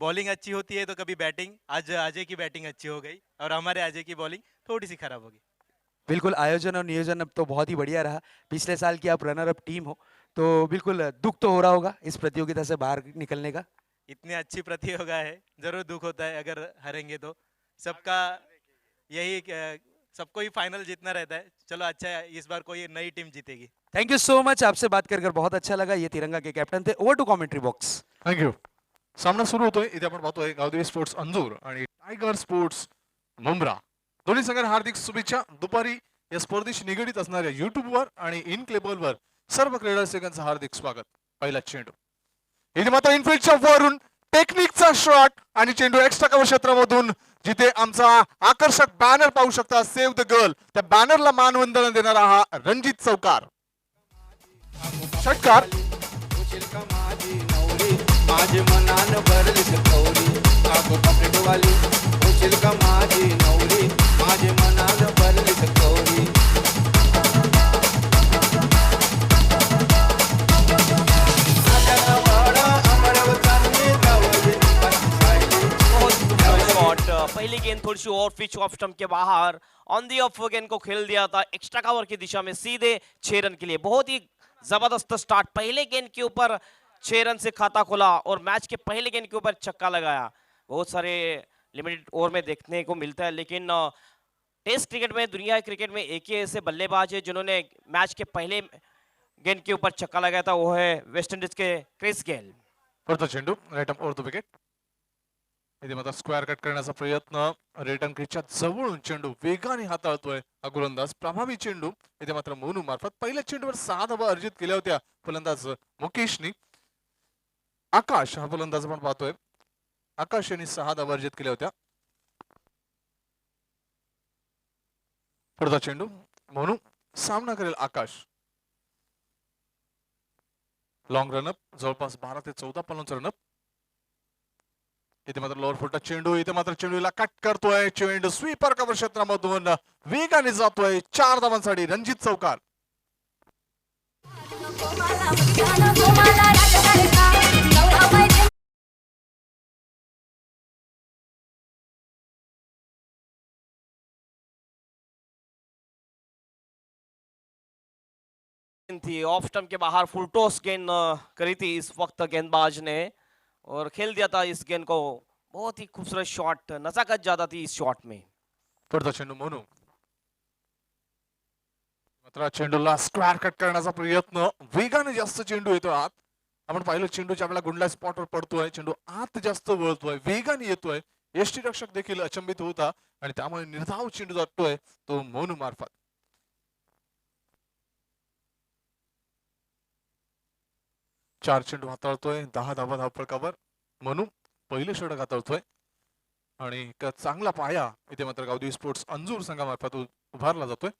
Bowling अच्छी होती है तो कभी बैटिंग। आज अजय की बैटिंग अच्छी हो गई और हमारे अजय की बॉलिंग थोड़ी सी खराब होगी। बिल्कुल आयोजन और नियोजन अब तो बहुत ही बढ़िया रहा। पिछले साल की आप रनर अप टीम हो, तो बिल्कुल दुख तो हो रहा होगा इस प्रतियोगिता से बाहर निकलने का। इतनी अच्छी प्रतियोगिता है, जरूर दुख होता है अगर हारेंगे तो। सबका यही सबको ही फाइनल जीतना रहता है। चलो अच्छा है, इस बार कोई नई टीम जीतेगी। थैंक यू सो मच, आपसे बात कर बहुत अच्छा लगा। ये तिरंगा के कैप्टन थे। Over to commentary box. Thank you. सामना सुरू होतोय. इथे आपण पाहतोय गावदेवी स्पोर्ट्स अंजूर आणि टायगर स्पोर्ट्स मुंब्रा. दोन्ही संघांना हार्दिक शुभेच्छा. दुपारी या स्पर्धेशी निगडीत असणाऱ्या युट्यूबवर आणि इन क्लेबलवर सर्व क्रीडा रसिकांचं हार्दिक स्वागत. पहिला चेंडू इथे मात्र इनफिल्डच्या वरून टेक्निकचा शॉट आणि चेंडू एक्स्ट्रा कव्हर क्षेत्रामधून, जिथे आमचा आकर्षक बॅनर पाहू शकता, सेव्ह द गर्ल, त्या बॅनरला मानवंदना देणारा हा रणजित चौकार. षटकार. माझे मनान भरली सकौरी काको पॉकेट वाली उचल का माझी नवरी माझे मनान भरली सकौरी. पहली गेंद थोड़ी सी और पिच ऑफ स्टंप के बाहर ऑन दी ऑफ गेंद को खेल दिया था एक्स्ट्रा कवर की दिशा में सीधे 6 रन के लिए. बहुत ही जबरदस्त स्टार्ट. पहले गेंद के ऊपर 6 रन से खाता खोला और मैच के पहले गेंद के ऊपर छक्का लगाया. बहुत सारे लिमिटेड ओवर में देखने को मिलता है, लेकिन टेस्ट क्रिकेट में, दुनिया के क्रिकेट में एक ही ऐसे बल्लेबाज है जिन्होंने मैच के पहले गेंद के ऊपर छक्का लगाया था, वो है वेस्ट इंडीज के क्रिस गेल. पुढचा चेंडू right arm over the wicket. इथे मात्र स्क्वेअर कट करण्याचा प्रयत्न. रिटर्न क्रीजच्या जवळून चेंडू वेगाने हाताळतोय हा गोलंदाज. प्रभावी चेंडू. इथे मात्र मोनू मार्फत पहिल्या चेंडूवर 6 धावा अर्जित केल्या होत्या फलंदाज मुकेशनी. आकाश हा फलंदाज आपण पाहतोय. आकाश यांनी 6 धावा अर्जित केल्या होत्या. पुढचा चेंडू मोनू सामना करेल आकाश. लॉंग रनअप जवळपास 12 ते 14 पॉइंटचा रनअप. इथे मात्र लोअर फुटचा चेंडू. इथे मात्र चेंडूला कट करतोय. चेंडू स्वीपर कव्हर क्षेत्रामधून वेगाने जातोय. 4 धावांसाठी रणजित चौकार. थी ऑफ स्टंप के बाहर फुल टॉस गेंद करी थी इस वक्त गेंदबाज ने और खेल दिया था इस गेंद को. बहुत ही खूबसूरत शॉट, नजाकत ज्यादा थी इस शॉट में. पुढचा चेंडू मोनू. मात्र चेंडूला स्क्वेअर कट करण्याचा प्रयत्न. वेगाने जास्त चेंडू येतोय आत. आपण पाहिलं चेंडूच्या आपल्याला गुंडला स्पॉटवर पडतोय. चेंडू आत जास्त वळतोय, वेगाने येतोय. यष्टीरक्षक देखील अचंबित होता आणि त्यामुळे निर्धाव चेंडू जातोय तो मोनू मार्फत. 4 चेंडू हाताळतोय. 10 धावा धावफलकावर. मोनू पहिले षटक हाताळतोय आणि एक चांगला पाया इथे मात्र गावदेवी स्पोर्ट्स अंजूर संघामार्फत उभारला जातोय.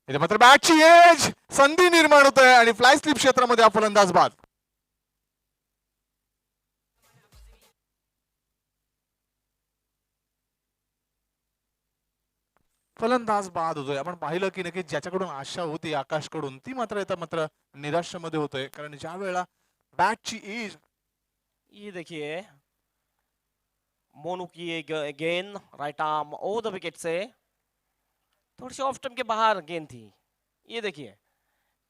इथे मात्र बॅटची एज, संधी निर्माण होत आहे आणि फ्लाय स्लिप क्षेत्रामध्ये हा फलंदाज बाद. फलंदाज बाद होतोय. आपण पाहिलं की नक्की ज्याच्याकडून आशा होती आकाशकडून, ती मात्र आता मात्र निराशेमध्ये होतोय. कारण ज्या वेळेला बॅटची एज. ये देखिए मोनू की एक गेंद right arm over the wicket से थोड़ी सी ऑफ स्टंप के बाहर गेंद थी. ये देखिए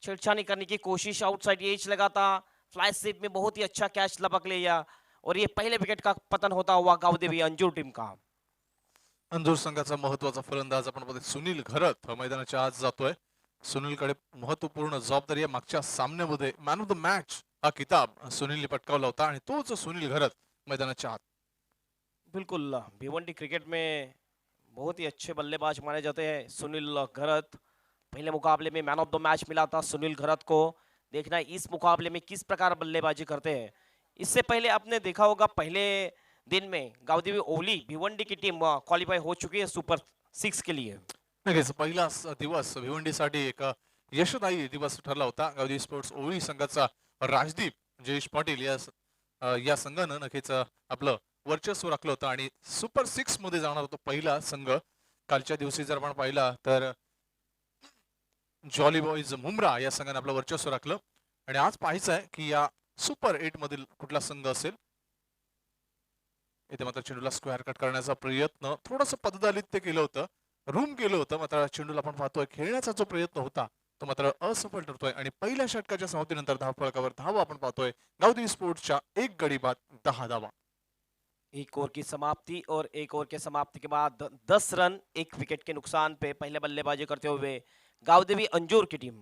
छेड़छाड़ी करने की कोशिश, आउटसाइड एज लगा था. फ्लाई स्लिप में बहुत ही अच्छा कैच लपक लिया और ये पहले विकेट का पतन होता हुआ गावदेवी अंजूर टीम का. अंजूर संघाचा महत्वाचा फलंदाज आपण बघतो सुनील घरत मैदानाच्या आज जातोय. सुनीलकडे महत्वपूर्ण जबाबदारी आहे. मागच्या सामन्यामध्ये मॅन ऑफ द मॅच हा किताब सुनीलने पटकावला होता आणि तोच सुनील घरत मैदानाच्या आत. बिल्कुल भिवंडी क्रिकेट में बहुत ही अच्छे बल्लेबाज माने जाते हैं सुनील घरत. पहले मुकाबले में मैन ऑफ द मैच मिला था सुनील घरत को. देखना है इस मुकाबले में किस प्रकार बल्लेबाजी करते हैं. इससे पहले आपने देखा होगा पहले दिन में गावदेवी ओवली भिवंडी की टीम क्वालिफाई हो चुकी है सुपर 6 के लिए. नक्कीच पहिला दिवस भिवंडीसाठी एक यशदायी दिवस ठरला होता. गावदेवी स्पोर्ट्स ओवली संघाचा राजदीप जयेश पाटील या संघानं नक्कीच आपलं वर्चस्व राखलं होतं आणि सुपर 6 मध्ये जाणार होतो पहिला संघ. कालच्या दिवशी जर आपण पाहिला तर जॉली बॉयज मुंब्रा या संघाने आपलं वर्चस्व राखलं आणि आज पाहायचं आहे की या सुपर 8 मधील कुठला संघ असेल. इथे मात्र चेंडूला स्क्वेअर कट करण्याचा प्रयत्न थोडंसं पददलित ते केलं होतं, रूम केलं होतं, मात्र चेंडूला आपण पाहतोय खेळण्याचा जो प्रयत्न होता तो मात्र असफल ठरतोय आणि पहिल्या षटकाच्या समाप्तीनंतर धावफलकावर धावा आपण पाहतोय गावदेवी स्पोर्ट्सच्या 1 गडी बाद 10 धावा. एक ओवर की समाप्ति और एक ओवर के समाप्ति के बाद 10 रन 1 विकेट के नुकसान पे पहले बल्लेबाजी करते हुए गावदेवी अंजूर की टीम.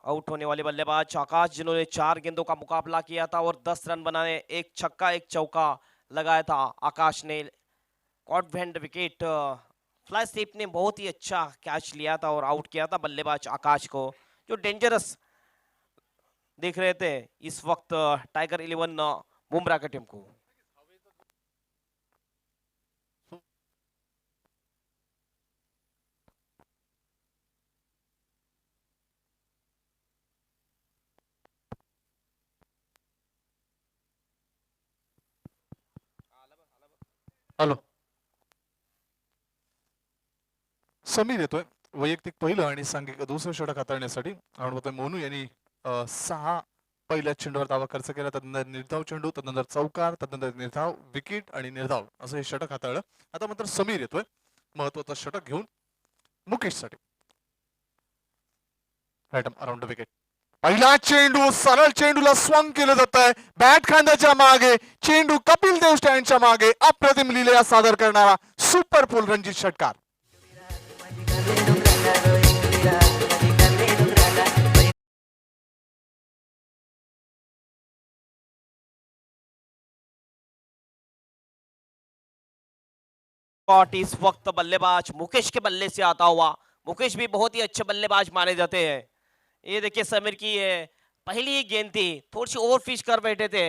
आउट होने वाले बल्लेबाज आकाश, जिन्होंने 4 गेंदों का मुकाबला किया था और 10 रन बनाए, एक छक्का एक चौका लगाया था. आकाश ने कॉन्फिडेंट विकेट, फ्लाई स्टेप ने बहुत ही अच्छा कैच लिया था और आउट किया था बल्लेबाज आकाश को, जो डेंजरस देख रहे थे इस वक्त टाइगर 11 बुमराह की टीम को. हॅलो, समीर येतोय वैयक्तिक पहिलं आणि सांघिक दुसरं षटक हाताळण्यासाठी. आपण बघतोय मोनू यांनी 6 पहिल्या चेंडूवर धावा खर्च केला, त्यानंतर निर्धाव चेंडू, त्यानंतर चौकार, त्यानंतर निर्धाव विकेट आणि निर्धाव असं हे षटक हाताळलं. आता मात्र समीर येतोय महत्वाचं षटक घेऊन मुकेशसाठी. Right around wicket. पहिला चेंडू सरळ चेंडूला स्वंग केलं जात आहे बॅट खांद्याच्या मागे. चेंडू कपिल देव स्टँडच्या मागे अप्रतिम लीला सादर करणारा सुपर पूल रणजित षटकार. शॉट इस वक्त बल्लेबाज मुकेश के बल्ले से आता हुआ. मुकेश भी बहुत ही अच्छे बल्लेबाज माने जाते हैं. ये देखिए समीर की ये पहली ही गेंद थी, थोड़ी सी ओवर फिश कर बैठे थे.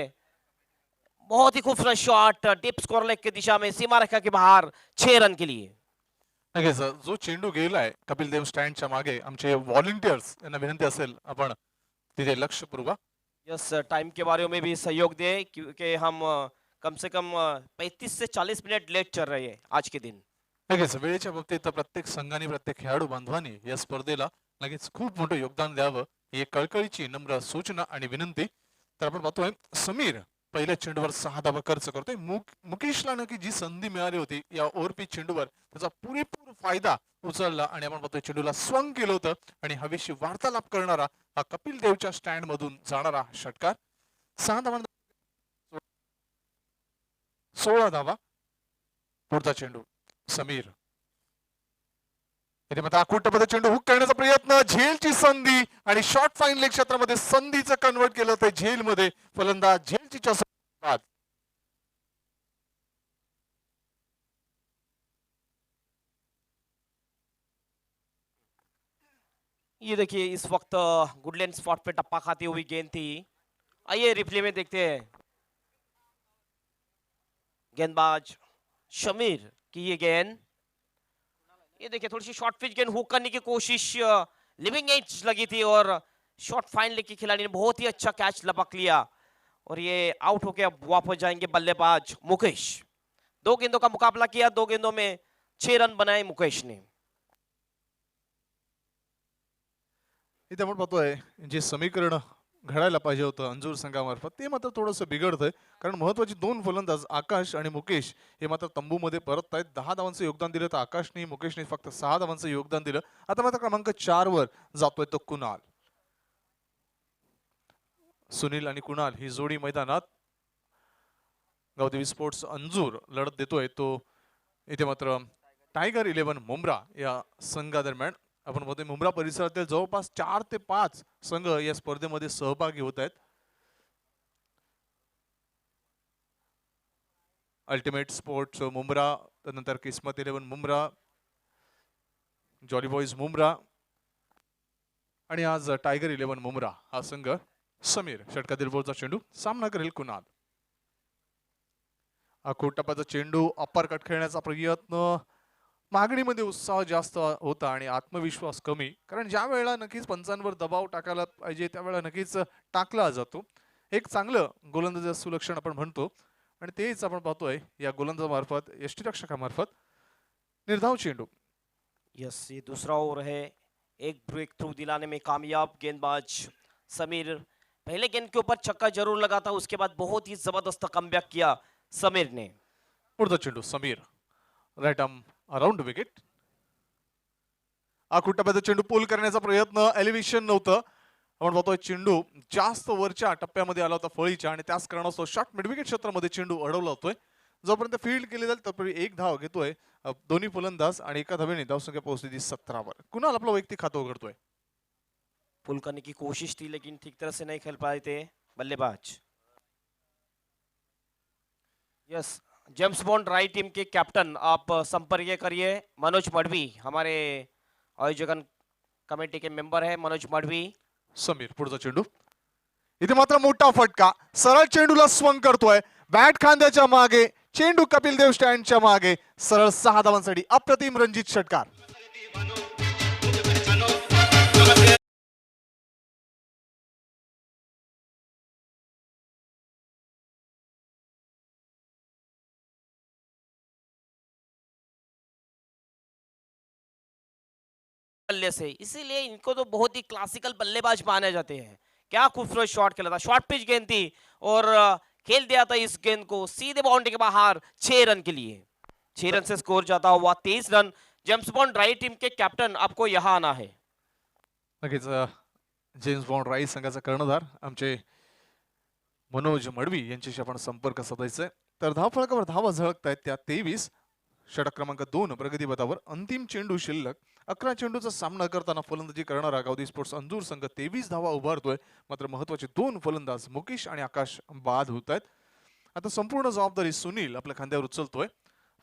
बहुत ही खूबसूरत शॉट डीप स्कोर लेग की दिशा में सीमा रेखा के बाहर 6 रन के लिए. नक्कीच जो चेंडू गेलाय कपिल देव स्टँडच्या मागे, आमचे व्हॉलंटियर्स यांना विनंती असेल आपण तिथे लक्ष पुरवा. यस, टाइम के बारे में भी सहयोग दे क्योंकि हम कम से कम 35 से 40 मिनट लेट चल रहे हैं आज के दिन. नक्कीच वेळेच्या बाबतीत प्रत्येक संघाने प्रत्येक खेळाडू बांधवांनी या स्पर्धेला लगेच खूप मोठं योगदान द्यावं ही एक कळकळीची नम्र सूचना आणि विनंती. तर आपण पाहतोय समीर पहिल्या चेंडूवर 6 धावा खर्च करतोय. मुकेशला नक्की जी संधी मिळाली होती या ओव्हरपिच चेंडूवर त्याचा पुरेपूर फायदा उचलला आणि आपण पाहतोय चेंडूला स्वंग केलं होतं आणि हवेशी वार्तालाप करणारा हा कपिल देवच्या स्टँड मधून जाणारा षटकार. 6 धावा 16 धावा. पुढचा चेंडू समीर. इथे मात्र आकुटपणे चेंडू हुक करण्याचा प्रयत्न, झेलची संधी आणि शॉर्ट फाईन लेग क्षेत्रामध्ये संधीचं कन्वर्ट केलं होतं झेल मध्ये. फलंदाज झेलची बाद. ये देखिए इस वक्त गुडलैंड स्पॉट पे टप्पा खाती हुई गेंद थी. आइए रिप्ले में देखते हैं. गेंदबाज शमीर की ये गेंद, ये देखिए थोड़ी सी शॉर्ट पिच गेंद हुक करने की कोशिश, लिविंग एज लगी थी और शॉर्ट फाइन लेग की खिलाड़ी ने बहुत ही अच्छा कैच लपक लिया और ये आउट होके अब वापस जाएंगे बल्लेबाज मुकेश. 2 गेंदों का मुकाबला किया, 2 गेंदों में 6 रन बनाए मुकेश ने. इथे आपण पाहतोय जे समीकरण घडायला पाहिजे होतं अंजूर संघामार्फत ते मात्र थोडंसं बिघडतंय, कारण महत्वाची 2 फलंदाज आकाश आणि मुकेश हे मात्र तंबूमध्ये परत आहेत. 10 धावांचं योगदान दिलं तर आकाशने मुकेशने फक्त 6 धावांचं योगदान दिलं. आता मात्र क्रमांक 4 वर जातोय तो कुणाल. सुनील आणि कुणाल ही जोडी मैदानात गावदेवी स्पोर्ट्स अंजूर लढत देतोय. तो इथे मात्र टायगर 11 मुंब्रा या संघादरम्यान आपण बघतोय मुंब्रा परिसरातील जवळपास 4 ते 5 संघ या स्पर्धेमध्ये सहभागी होत आहेत. अल्टिमेट स्पोर्ट्स मुंब्रा, त्यानंतर किस्मत 11 मुंब्रा, जॉली बॉयज मुंब्रा आणि आज टायगर 11 मुंब्रा हा संघ. समीर षटकातील बोलचा चेंडू, सामना करेल कुणाल. आखूट टप्प्याचा चेंडू, अप्पर कट खेळण्याचा प्रयत्न. मागणीमध्ये उत्साह जास्त होता आणि आत्मविश्वास कमी, कारण ज्या वेळेला नक्कीच पंचांवर दबाव टाकायला पाहिजे त्यावेळेला नक्कीच टाकला जातो. एक चांगलं गोलंदाजाचं लक्षण आपण म्हणतो आणि तेच आपण पाहतोय या गोलंदाजामार्फत, यष्टीरक्षकामार्फत. निर्धाव चेंडू. यस, ये दूसरा ओवर है. एक ब्रेक थ्रू दिलाने में कामयाब गेंदबाज समीर. पहले गेंद के ऊपर छक्का जरूर लगा था, उसके बाद बहुत ही जबरदस्त कमबैक किया. समीर ने। पुढचा चेंडू Sameer right arm around wicket. आखूड टप्प्याचा चेंडू पूल करण्याचा प्रयत्न, एलिव्हेशन नव्हतं. आपण पाहतोय चेंडू जास्त वरच्या टप्प्यामध्ये आला होता फळीच्या आणि त्याच कारणास्तव शॉर्ट मिडविकेट क्षेत्रामध्ये चेंडू अडवला होतोय. जोपर्यंत फील्ड केली जाईल तोपर्यंत एक धाव घेतोय दोन्ही फलंदाज आणि एका धावेने धावसंख्या पोहोचली ती 17 वर. कुणाल आपलं वैयक्तिक खातं उघडतोय. पुल करने की कोशिश थी लेकिन ठीक तरह से नहीं खेल पाए थे बल्लेबाज. Yes, James Bond right team के कैप्टन आप संपर्क करिए मनोज मडवी, हमारे आयोजन कमेटी के मेंबर है मनोज मडवी. समीर पुढचा चेंडू. इथे मात्र मोठा फटका, सरळ चेंडूला स्वंग करतोय, बॅट खांद्याच्या मागे, चेंडू कपिल देव स्टँडच्या मागे, सरळ 6 धावांसाठी अप्रतिम रणजित षटकार. बल्ले से, इसीलिए इनको तो बहुत ही क्लासिकल बल्लेबाज माने जाते हैं. क्या खूबसूरत शॉट खेला था, शॉर्ट पिच गेंद थी और खेल दिया था इस गेंद को सीधे बाउंड्री के बाहर 6 रन के लिए. 6 रन से स्कोर जाता हुआ 23 run. James Bond right team के कैप्टन आपको यहाँ आना है. नक्कीच जेम्स बॉन्ड राईस संघाचा कर्णधार आमचे मनोज मडवी यांच्याशी आपण संपर्क साधायचा आहे. तर धावफलकावर धावा झळकतायत त्या 23. षटक क्रमांक 2 प्रगती पथावर. अंतिम चेंडू शिल्लक. 11 चेंडूचा सामना करताना फलंदाजी करणारा गावदी स्पोर्ट्स अंजूर संघ 23 धावा उभारतोय. मात्र महत्वाचे 2 फलंदाज मुकेश आणि आकाश बाद होत आहेत. आता संपूर्ण जबाबदारी सुनील आपल्या खांद्यावर उचलतोय.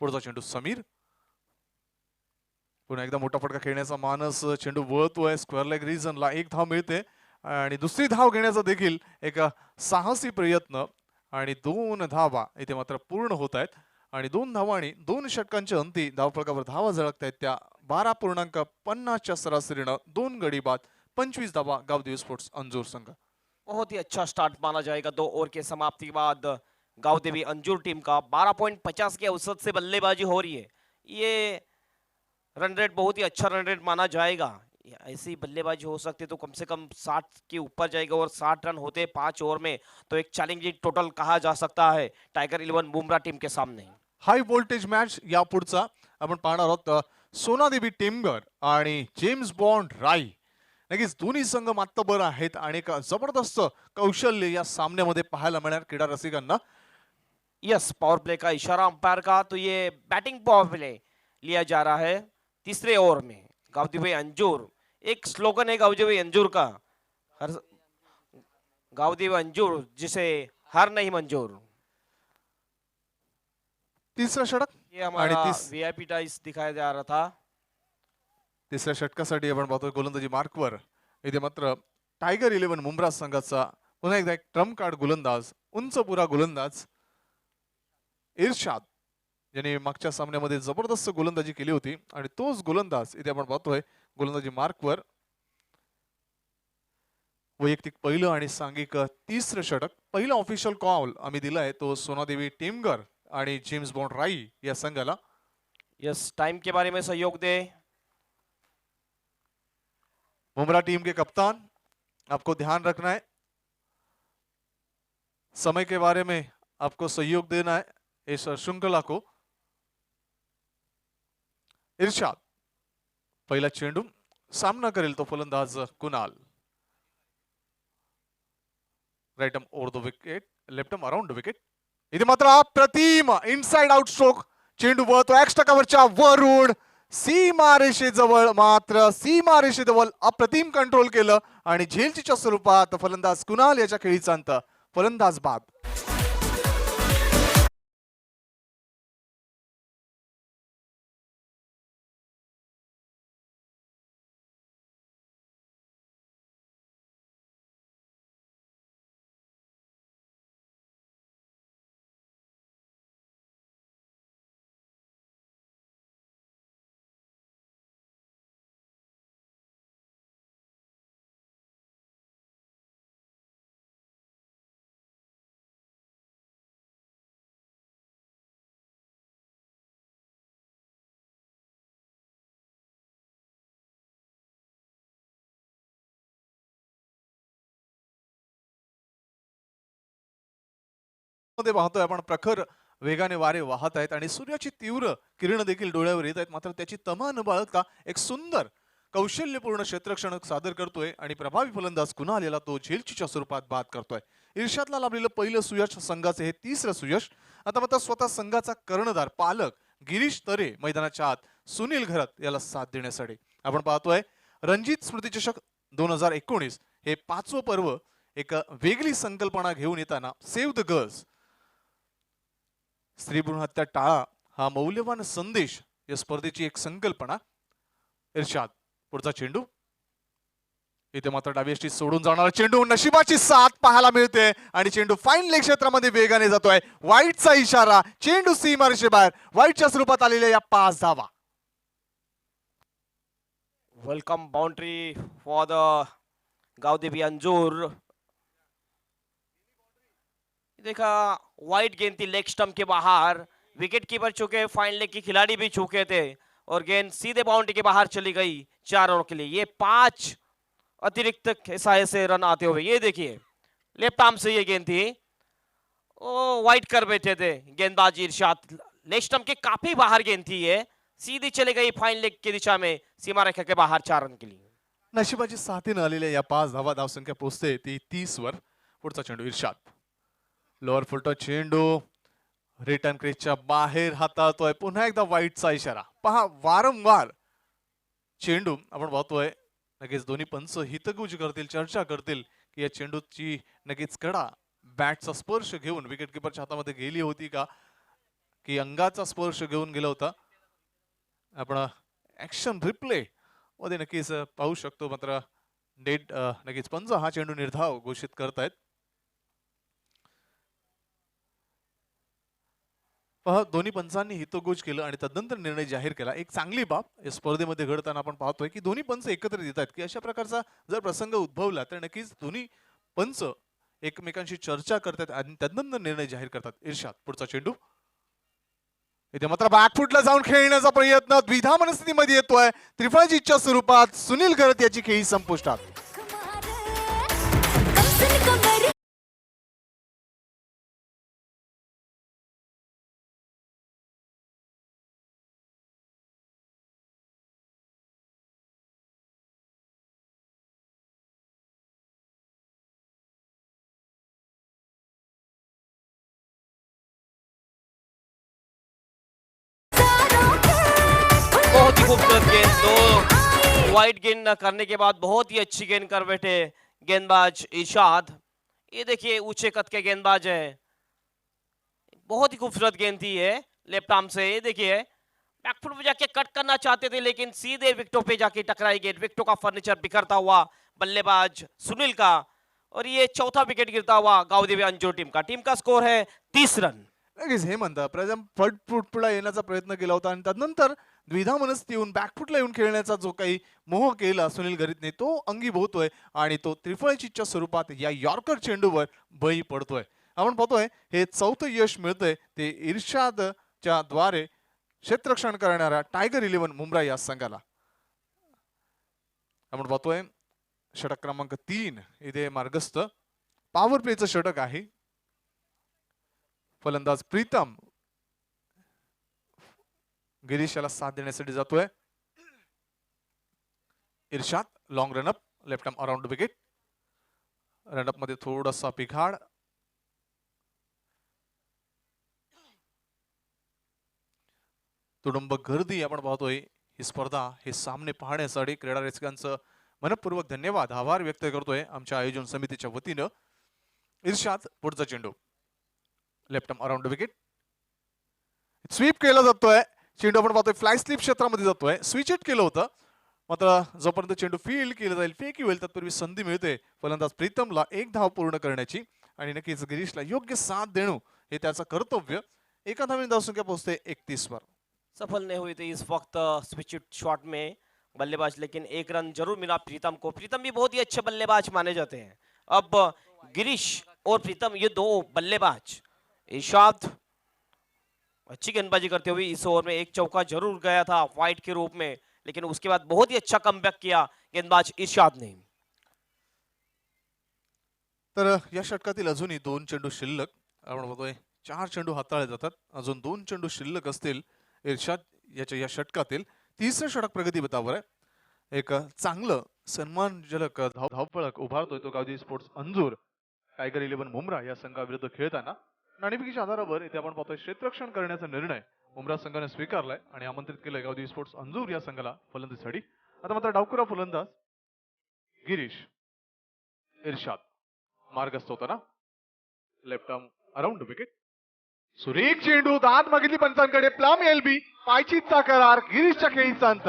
पुढचा चेंडू समीर. पुन्हा एकदा मोठा फटका खेळण्याचा मानस, चेंडू वळतोय स्क्वेअर लेग रिजनला, 1 धाव मिळते आणि दुसरी धाव घेण्याचा देखील एक साहसी प्रयत्न आणि 2 धावा इथे मात्र पूर्ण होत आहेत आणि 2 धावा आणि 2 षटकांच्या अंती धावफलकावर धावा झळकतायत त्या 12.50च्या सरासरीनं 2 गडी बाद 25 धावा गावदेवी स्पोर्ट्स अंजूर संघ. बहुत ही अच्छा स्टार्ट माना जाएगा 2 ओवर के समाप्ति के बाद गावदेवी अंजूर टीम का 12.50 के औसत से बल्लेबाजी हो रही है. ये रन रेट बहुत ही अच्छा रन रेट माना जाएगा. ऐसी बल्लेबाजी हो सकती है तो कम से कम 60 के ऊपर जाएगा और 60 रन होते 5 ओवर में तो एक चैलेंजिंग टोटल कहा जा सकता है टाइगर 11 बुमराह टीम के सामने. हाय व्होल्टेज मॅच या पुढचा आपण पाहणार आहोत. सोनादेवी टेमगर आणि जेम्स बॉन्ड राई. नक्कीच दोन्ही संघ मातबर आहेत आणि एक जबरदस्त कौशल्य या सामन्यामध्ये पाहायला मिळणार क्रीडा रसिकांना. यस, पावर प्ले का इशारा अंपायर का, तो ये बैटिंग पावर प्ले लिया जा रहा है 3रे ओवर में. गावदेवी अंजूर, एक स्लोगन है गावदेवी अंजूर का, हर गावदेवी अंजूर जिसे हार नहीं मंजूर. तिसरं षटक ये हमारा वीआईपी टाइस दिखाया जा रहा था. तिसऱ्या षटकासाठी आपण पाहतोय गोलंदाजी मार्कवर. इथे मात्र टायगर 11 मुंब्रा संघाचा पुन्हा एकदा एक ट्रम्प कार्ड गोलंदाज, उंचपुरा गोलंदाज इर्शाद, ज्याने मागच्या सामन्यामध्ये जबरदस्त गोलंदाजी केली होती आणि तोच गोलंदाज इथे आपण पाहतोय गोलंदाजी मार्कवर. वैयक्तिक पहिलं आणि सांघिक 3रं षटक. पहिला ऑफिशियल कॉल आम्ही दिलाय तो सोनादेवी टेमगर आणि जेम्स बॉन्ड राई या संघाला. यस, टाइम के बारे में सहयोग दे. मुंब्रा टीम के कप्तान, आपको ध्यान रखना है, समय के बारे में आपको सहयोग देना है इस श्रृंखला को. इर्शाद पहिला चेंडू, सामना करेल तो फलंदाज Kunal. Right arm over the wicket, left arm around the wicket. इथे मात्र अप्रतिम इनसाइड आउट स्ट्रोक. चेंडू वळतो एक्स्ट्रा कव्हरच्या वरून सीमारेषेजवळ, मात्र सीमारेषेजवळ अप्रतिम कंट्रोल केलं आणि झेलच्या स्वरूपात फलंदाज कुणाल याच्या खेळीचा अंत. फलंदाज बाद. मध्ये पाहतोय आपण प्रखर वेगाने वारे वाहत आहेत आणि सूर्याची तीव्र किरण देखील डोळ्यावर येत आहेत, मात्र त्याची तमा न बाळगता एक सुंदर कौशल्यपूर्ण क्षेत्ररक्षण सादर करतोय आणि प्रभावी फलंदाज कुणाल याला तो झेलचीच्या स्वरूपात बाद करतोय. इर्शादला लाभलेलं पहिलं सुयश संघाचे हे तिसरं सुयश. आता मात्र स्वतः संघाचा कर्णधार पालक गिरीश तरे मैदानाच्या आत सुनील घरत याला साथ देण्यासाठी. आपण पाहतोय रणजित स्मृतिचषक 2019 हे 5वं पर्व एक वेगळी संकल्पना घेऊन येताना सेव्ह द गर्ल्स, स्त्री भ्रूण हत्या टाळा हा मौल्यवान संदेश या स्पर्धेची एक संकल्पना. इर्शाद पुढचा चेंडू, इथे मात्र डावी यष्टी सोडून जाणारा चेंडू, नशिबाची साथ पाहायला मिळते आणि चेंडू फाईन लेग क्षेत्रामध्ये वेगाने जातोय. वाईटचा इशारा, चेंडू सीमारेषेबाहेर, वाईटच्या स्वरूपात आलेल्या या 5 धावा. Welcome boundary for the Gavdevi Anjur. देखा वाइड गेंद थी लेग स्टंप के बाहर, विकेट कीपर चुके, फाइन लेग के खिलाड़ी भी चुके थे और गेंद सीधे बाउंड्री के बाहर चली गई 4 रनों के लिए. ये 5 अतिरिक्त ऐसे रन आते हुए, ये देखिए लेफ्ट आर्म से ये गेंद थी, ओ वाइड कर बैठे थे गेंदबाज इरशाद. लेग स्टंप के काफी बाहर गेंद थी, ये सीधी चली गई फाइन लेग की दिशा में सीमा रेखा के बाहर 4 रन के लिए. नशिबाची साथीनं आलेल्या या 5 धावा धावसंख्या पोहोचते ती 30 वर. पुढचा चेंडू इर्शाद, लोअर फुलटॉस चेंडू रिटर्न क्रीजच्या बाहेर हाताळतोय. पुन्हा एकदा वाईटचा इशारा. पहा वारंवार चेंडू आपण पाहतोय, नक्कीच दोन्ही पंच हितगुज करतील, चर्चा करतील की या चेंडूची नक्कीच कडा बॅटचा स्पर्श घेऊन विकेट किपरच्या हातामध्ये गेली होती का, की अंगाचा स्पर्श घेऊन गेला होता. आपण ऍक्शन रिप्ले मध्ये नक्कीच पाहू शकतो. मात्र डेड नक्कीच पंच हा चेंडू निर्धाव घोषित करतायत. पहा दोन्ही पंचांनी हितगुज केलं आणि तदनंतर निर्णय जाहीर केला. एक चांगली बाब या स्पर्धेमध्ये घडताना आपण पाहतोय की दोन्ही पंच एकत्रित येत आहेत, की अशा प्रकारचा जर प्रसंग उद्भवला तर नक्कीच दोन्ही पंच एकमेकांशी चर्चा करतात आणि तदनंतर निर्णय जाहीर करतात. इर्शाद पुढचा चेंडू, इथे मात्र बॅकफुटला जाऊन खेळण्याचा प्रयत्न द्विधा मनस्थितीमध्ये येतोय. त्रिफळाजीच्या स्वरूपात सुनील घरत याची खेळी संपुष्टात. बहुत ही खूबसूरत गेंद, दो वाइड गेंद करने के बाद बहुत ही अच्छी गेंद कर बैठे गेंदबाज इरशाद. ये देखिए ऊंचे कद के गेंदबाज है, बहुत ही खूबसूरत गेंद थी ये लेफ्ट आर्म से. ये देखिए बैकफुट पे जाके कट करना चाहते थे लेकिन सीधे विकेटों पे जाके टकराई गेंद. विकेटों का फर्नीचर बिखरता हुआ बल्लेबाज सुनील का, और ये चौथा विकेट गिरता हुआ गावदेवी अंजूर टीम का. टीम का स्कोर है 30 रन. लगेच हे म्हणतात प्रथम फुटपुडा येण्याचा प्रयत्न केला होता आणि त्यानंतर द्विधा मनस्थिती येऊन बॅकफुटला येऊन खेळण्याचा जो काही मोह केला सुनील घरीतने तो अंगीभूतोय आणि तो त्रिफळचीच्या स्वरूपात या यॉर्कर चेंडूवर बळी पडतोय. आपण पाहतोय हे 4थं यश मिळतंय ते इर्शादच्या द्वारे क्षेत्ररक्षण करणाऱ्या टायगर 11 मुंब्रा या संघाला. आपण पाहतोय षटक क्रमांक 3 इथे मार्गस्थ पॉवर प्लेचं षटक आहे. फलंदाज प्रीतम गिरीश याला साथ देण्यासाठी जातोय. Irshad long run up, left arm around wicket. Run up मध्ये थोडासा पिघाड. तुडुंब गर्दी आपण पाहतोय. ही स्पर्धा हे सामने पाहण्यासाठी क्रीडा रसिकांचं मनपूर्वक धन्यवाद आभार व्यक्त करतोय आमच्या आयोजन समितीच्या वतीनं. इर्शाद पुढचा चेंडू left arm around wicket. Sweep केला जातोय चेंडू. आपण पाहतोय फ्लाय स्लिप क्षेत्रामध्ये जातोय. स्विच इट केलं होतं, मात्र जोपर्यंत चेंडू फील्ड केला जाईल फेकी होईल तत्पूर्वी संधी मिळते फलंदाज प्रीतमला 1 धाव पूर्ण करण्याची आणि नक्कीच गिरीशला योग्य साथ देणं हे त्याचं कर्तव्य. एका धावेने धावसंख्या पोहोचते 31 वर. सफल नहीं हुई थी इस वक्त स्विच शॉट में बल्लेबाज, लेकिन 1 रन जरूर मिला प्रीतम को. प्रीतम भी बहुत ही अच्छे बल्लेबाज माने जाते हैं. अब गिरीश और प्रीतम ये दो बल्लेबाज. इरशाद अच्छी गेंदबाजी करते हुए इस ओवर में 1 चौका जरूर गया था वाइड के रूप में, लेकिन उसके बाद बहुत ही अच्छा कमबैक किया गेंदबाज इरशाद ने. तर या षटकातील अजूनही 2 चेंडू शिल्लक. आपण बघतोय 4 चेंडू हाताळले जातात. अजून 2 चेंडू शिल्लक असतील इर्शाद याच्या या षटकातील. तिसरं षटक प्रगती पथावर आहे. एक चांगलं सन्मानजनक धावफलक उभारतोय तो गावदेवी स्पोर्ट्स अंजूर टायगर 11 मुंब्रा या संघाविरुद्ध खेळताना. नाणेफेकीच्या आधारावर इथे आपण पाहतोय क्षेत्ररक्षण करण्याचा निर्णय मुंब्रा संघाने स्वीकारलाय आणि आमंत्रित केलंय गावदेवी स्पोर्ट्स अंजूर या संघाला फलंदाजीसाठी. आता मात्र डावखुरा फलंदाज गिरीश इर्शाद मार्गस्थ होताना. Left arm around wicket. सुरेख चेंडू दाद मागितली पंचांकडे. प्लम एलबी पायचीतचा करार. गिरीशच्या खेळीचा अंत.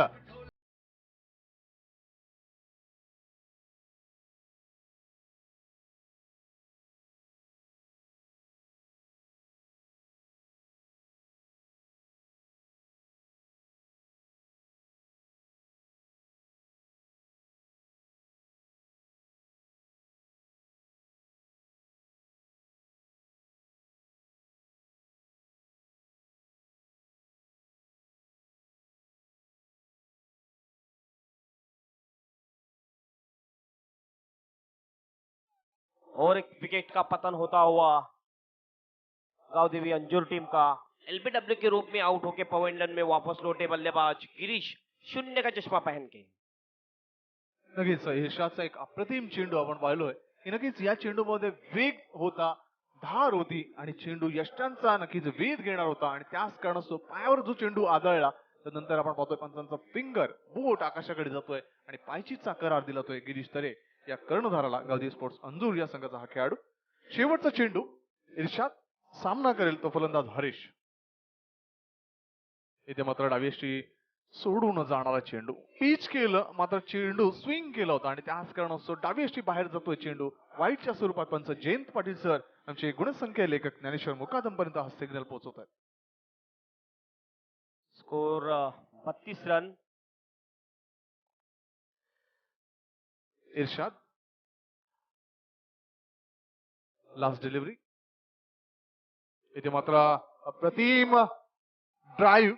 और एक विकेट का पतन होता हुआ गावदेवी अंजूर टीम का. एलबीडब्ल्यू के रूप में आउट होके पवेलियन में वापस लौटे बल्लेबाज गिरीश 0 का चश्मा पहन के. नक्कीच इर्शादचा एक अप्रतिम चेंडू आपण पाहिलोय की नक्कीच या चेंडूमध्ये वेग होता, धार होती आणि चेंडू यष्टांचा नक्कीच वेध घेणार होता आणि त्याच कारणास्तव पायावर जो चेंडू आदळला तर नंतर आपण पाहतोय पंचांचा फिंगर बोट आकाशाकडे जातोय आणि पायचीचा करार दिलातोय गिरीश तरे या कर्णधाराला. गावदेवी स्पोर्ट्स अंजूर या संघाचा हा खेळाडू. शेवटचा चेंडू इर्शाद सामना करेल तो फलंदाज हरीश. इथे मात्र डावीशी सोडून जाणारा चेंडू पिच केलं मात्र चेंडू स्विंग केला होता आणि त्याच कारणास्तव डावीशी बाहेर जातोय चेंडू. वाईटच्या स्वरूपात पंच जयंत पाटील सर आमचे गुणसंख्या लेखक ज्ञानेश्वर मुकादम पर्यंत हा सिग्नल पोहोचवत आहेत. Score 32 run. Irshad last delivery. इथे मात्र अप्रतिम ड्राईव्ह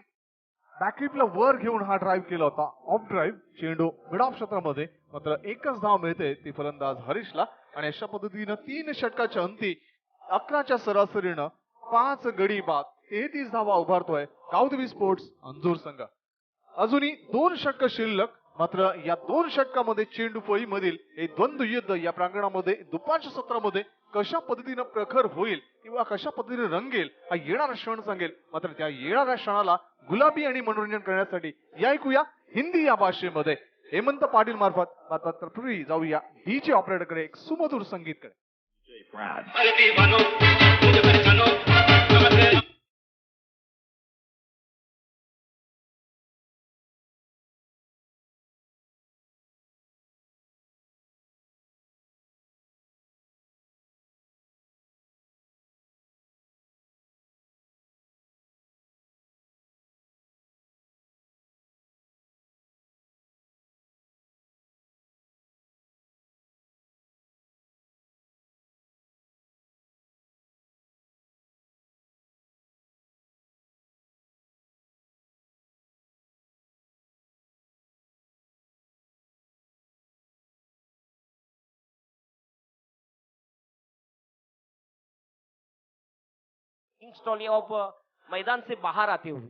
बॅकलिपला वर घेऊन हा ड्राईव्ह केला होता. ऑफ ड्राईव्ह चेंडू मिड ऑफ क्षेत्रामध्ये मात्र एकच धाव मिळते ती फलंदाज हरीशला आणि अशा पद्धतीनं 3 षटकाच्या अंती 11च्या सरासरीनं 5 गडी बाद 33 धावा उभारतोय गावदेवी स्पोर्ट्स अंजूर संघ. अजूनही 2 षटक शिल्लक मात्र या 2 षटकामध्ये चेंडू फळी मधील हे द्वंद्व युद्ध या प्रांगणामध्ये दुपारच्या सत्रामध्ये कशा पद्धतीनं प्रखर होईल किंवा कशा पद्धतीने रंगेल हा येणारा क्षण सांगेल. मात्र त्या येणाऱ्या क्षणाला गुलाबी आणि मनोरंजन करण्यासाठी या ऐकूया हिंदी या भाषेमध्ये हेमंत पाटील मार्फत. तत्पूर्वी जाऊया डीजे ऑपरेटरकडे एक सुमधुर संगीतकडे. स्टॉली ऑफ मैदान से बाहर आते हुए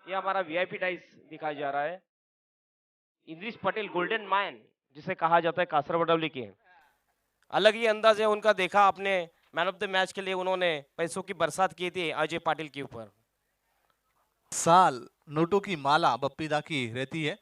ये हमारा वीआईपी डाइस दिखाया जा रहा है. इंद्रिश पटेल गोल्डन मैन जिसे कहा जाता है कासरवडवली के. अलग ही अंदाज है उनका. देखा आपने मैन ऑफ द मैच के लिए उन्होंने पैसों की बरसात की थी अजय पाटिल के ऊपर. साल नोटों की माला बप्पीदा की रहती है.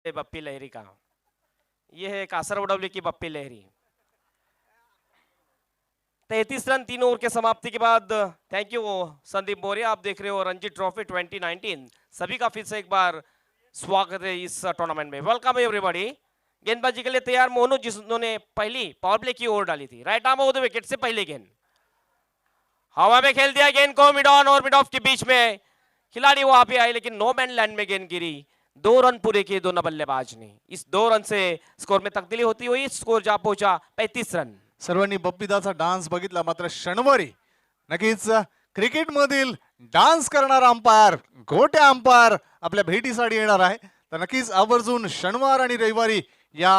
बप्पी लहरी का. ये है कासरवडवली की बप्पी लहरी. 33 रन 3 ओवर के समाप्ति के बाद. Thank you Sandeep Maurya. आप देख रहे हो रणजी ट्रॉफी 2019. सभी का फिर से एक बार स्वागत है इस टूर्नामेंट में. Welcome everybody. गेंदबाजी के लिए तैयार मोनू, जिन्होंने पहली पावर प्ले की ओवर डाली थी। Right arm off the wicket से पहले गेंद हवा में खेल दिया, गेंद को मिड ऑन और मिड ऑफ के बीच में खिलाड़ी वहां पे आए, लेकिन नो मैन लैंड में गेंद गिरी। 2 रन पूरे किए दोनों बल्लेबाज ने। इस 2 रन से स्कोर में तब्दीली होती हुई स्कोर जा पहुंचा 35 रन। सर्वांनी बप्पीदाचा डान्स बघितला, मात्र शनिवारी नक्कीच क्रिकेट मधील डान्स करणारा अंपायर, गोट्या अंपायर आपल्या भेटीसाठी येणार आहे. तर नक्कीच आवर्जून शनिवार आणि रविवारी या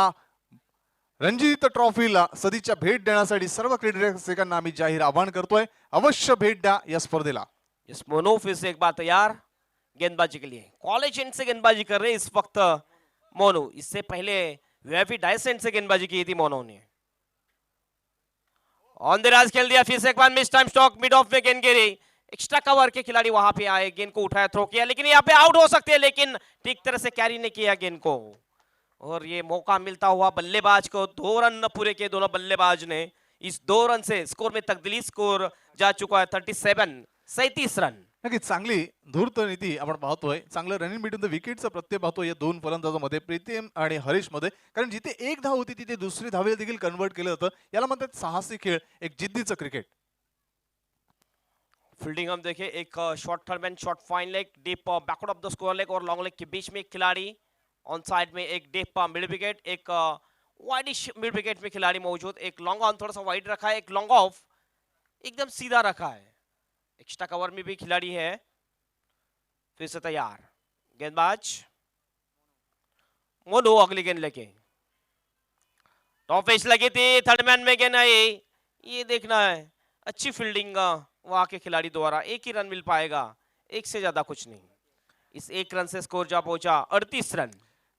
रणजीत ट्रॉफीला सदिच्छा भेट देण्यासाठी सर्व क्रिकेट रसिकांना आम्ही जाहीर आवाहन करतोय. अवश्य भेट द्या या स्पर्धेला. इस मोनू फिर से एक बार तैयार गेंदबाजी के लिए। कॉलेज एंड से गेंदबाजी कर रहे इस वक्त मोनू। इससे पहले वीआईपी डाइस एंड से गेंदबाजी की थी मोनू ने। ऑन द राज खेल दिया, फिर से एक बार mistimed stroke, mid off में गेंद गिरी। एक्स्ट्रा कवर के खिलाड़ी वहां पे आए, गेंद को उठाया, थ्रो किया, लेकिन यहाँ पे आउट हो सकते हैं, लेकिन ठीक तरह से कैरी नहीं किया गेंद को। और ये मौका मिलता हुआ बल्लेबाज को। 2 रन पूरे किए दोनों बल्लेबाज ने। इस 2 रन से स्कोर में तब्दीली, स्कोर जा चुका है 37 रन। नक्कीच चांगली धूर्त नीती आपण पाहतोय. चांगलं रनिंग बिटवीन द विकेटचा प्रत्यय पाहतोय या 2 फलंदाजांमध्ये, प्रीतम आणि हरीश मध्ये. कारण जिथे एक धाव होती तिथे दुसरी धावेला देखील कन्वर्ट केलं होतं. याला म्हणतात साहसी खेळ, एक जिद्दीचं क्रिकेट. फील्डिंग हम देखें, एक short third man, short fine leg, deep backward of the square leg और लॉन्ग लेग के बीच में एक खिलाड़ी। ऑन साइड में एक डीप मिड विकेट, एक वाइडिश मिड विकेट में खिलाड़ी मौजूद। एक लॉन्ग ऑन थोड़ा सा वाइड रखा है, एक लॉन्ग ऑफ एकदम सीधा रखा है। एक्स्ट्रा कवर में भी खिलाड़ी है। फिर से तैयार गेंदबाज मोनू, अगली गेंद लेके। टॉप एज लगी थी, थर्ड मैन में गेंद आई। ये देखना है, अच्छी फील्डिंग वहां के खिलाड़ी द्वारा। एक ही रन मिल पाएगा, एक से ज्यादा कुछ नहीं। इस 1 रन से स्कोर जा पहुंचा 38 रन।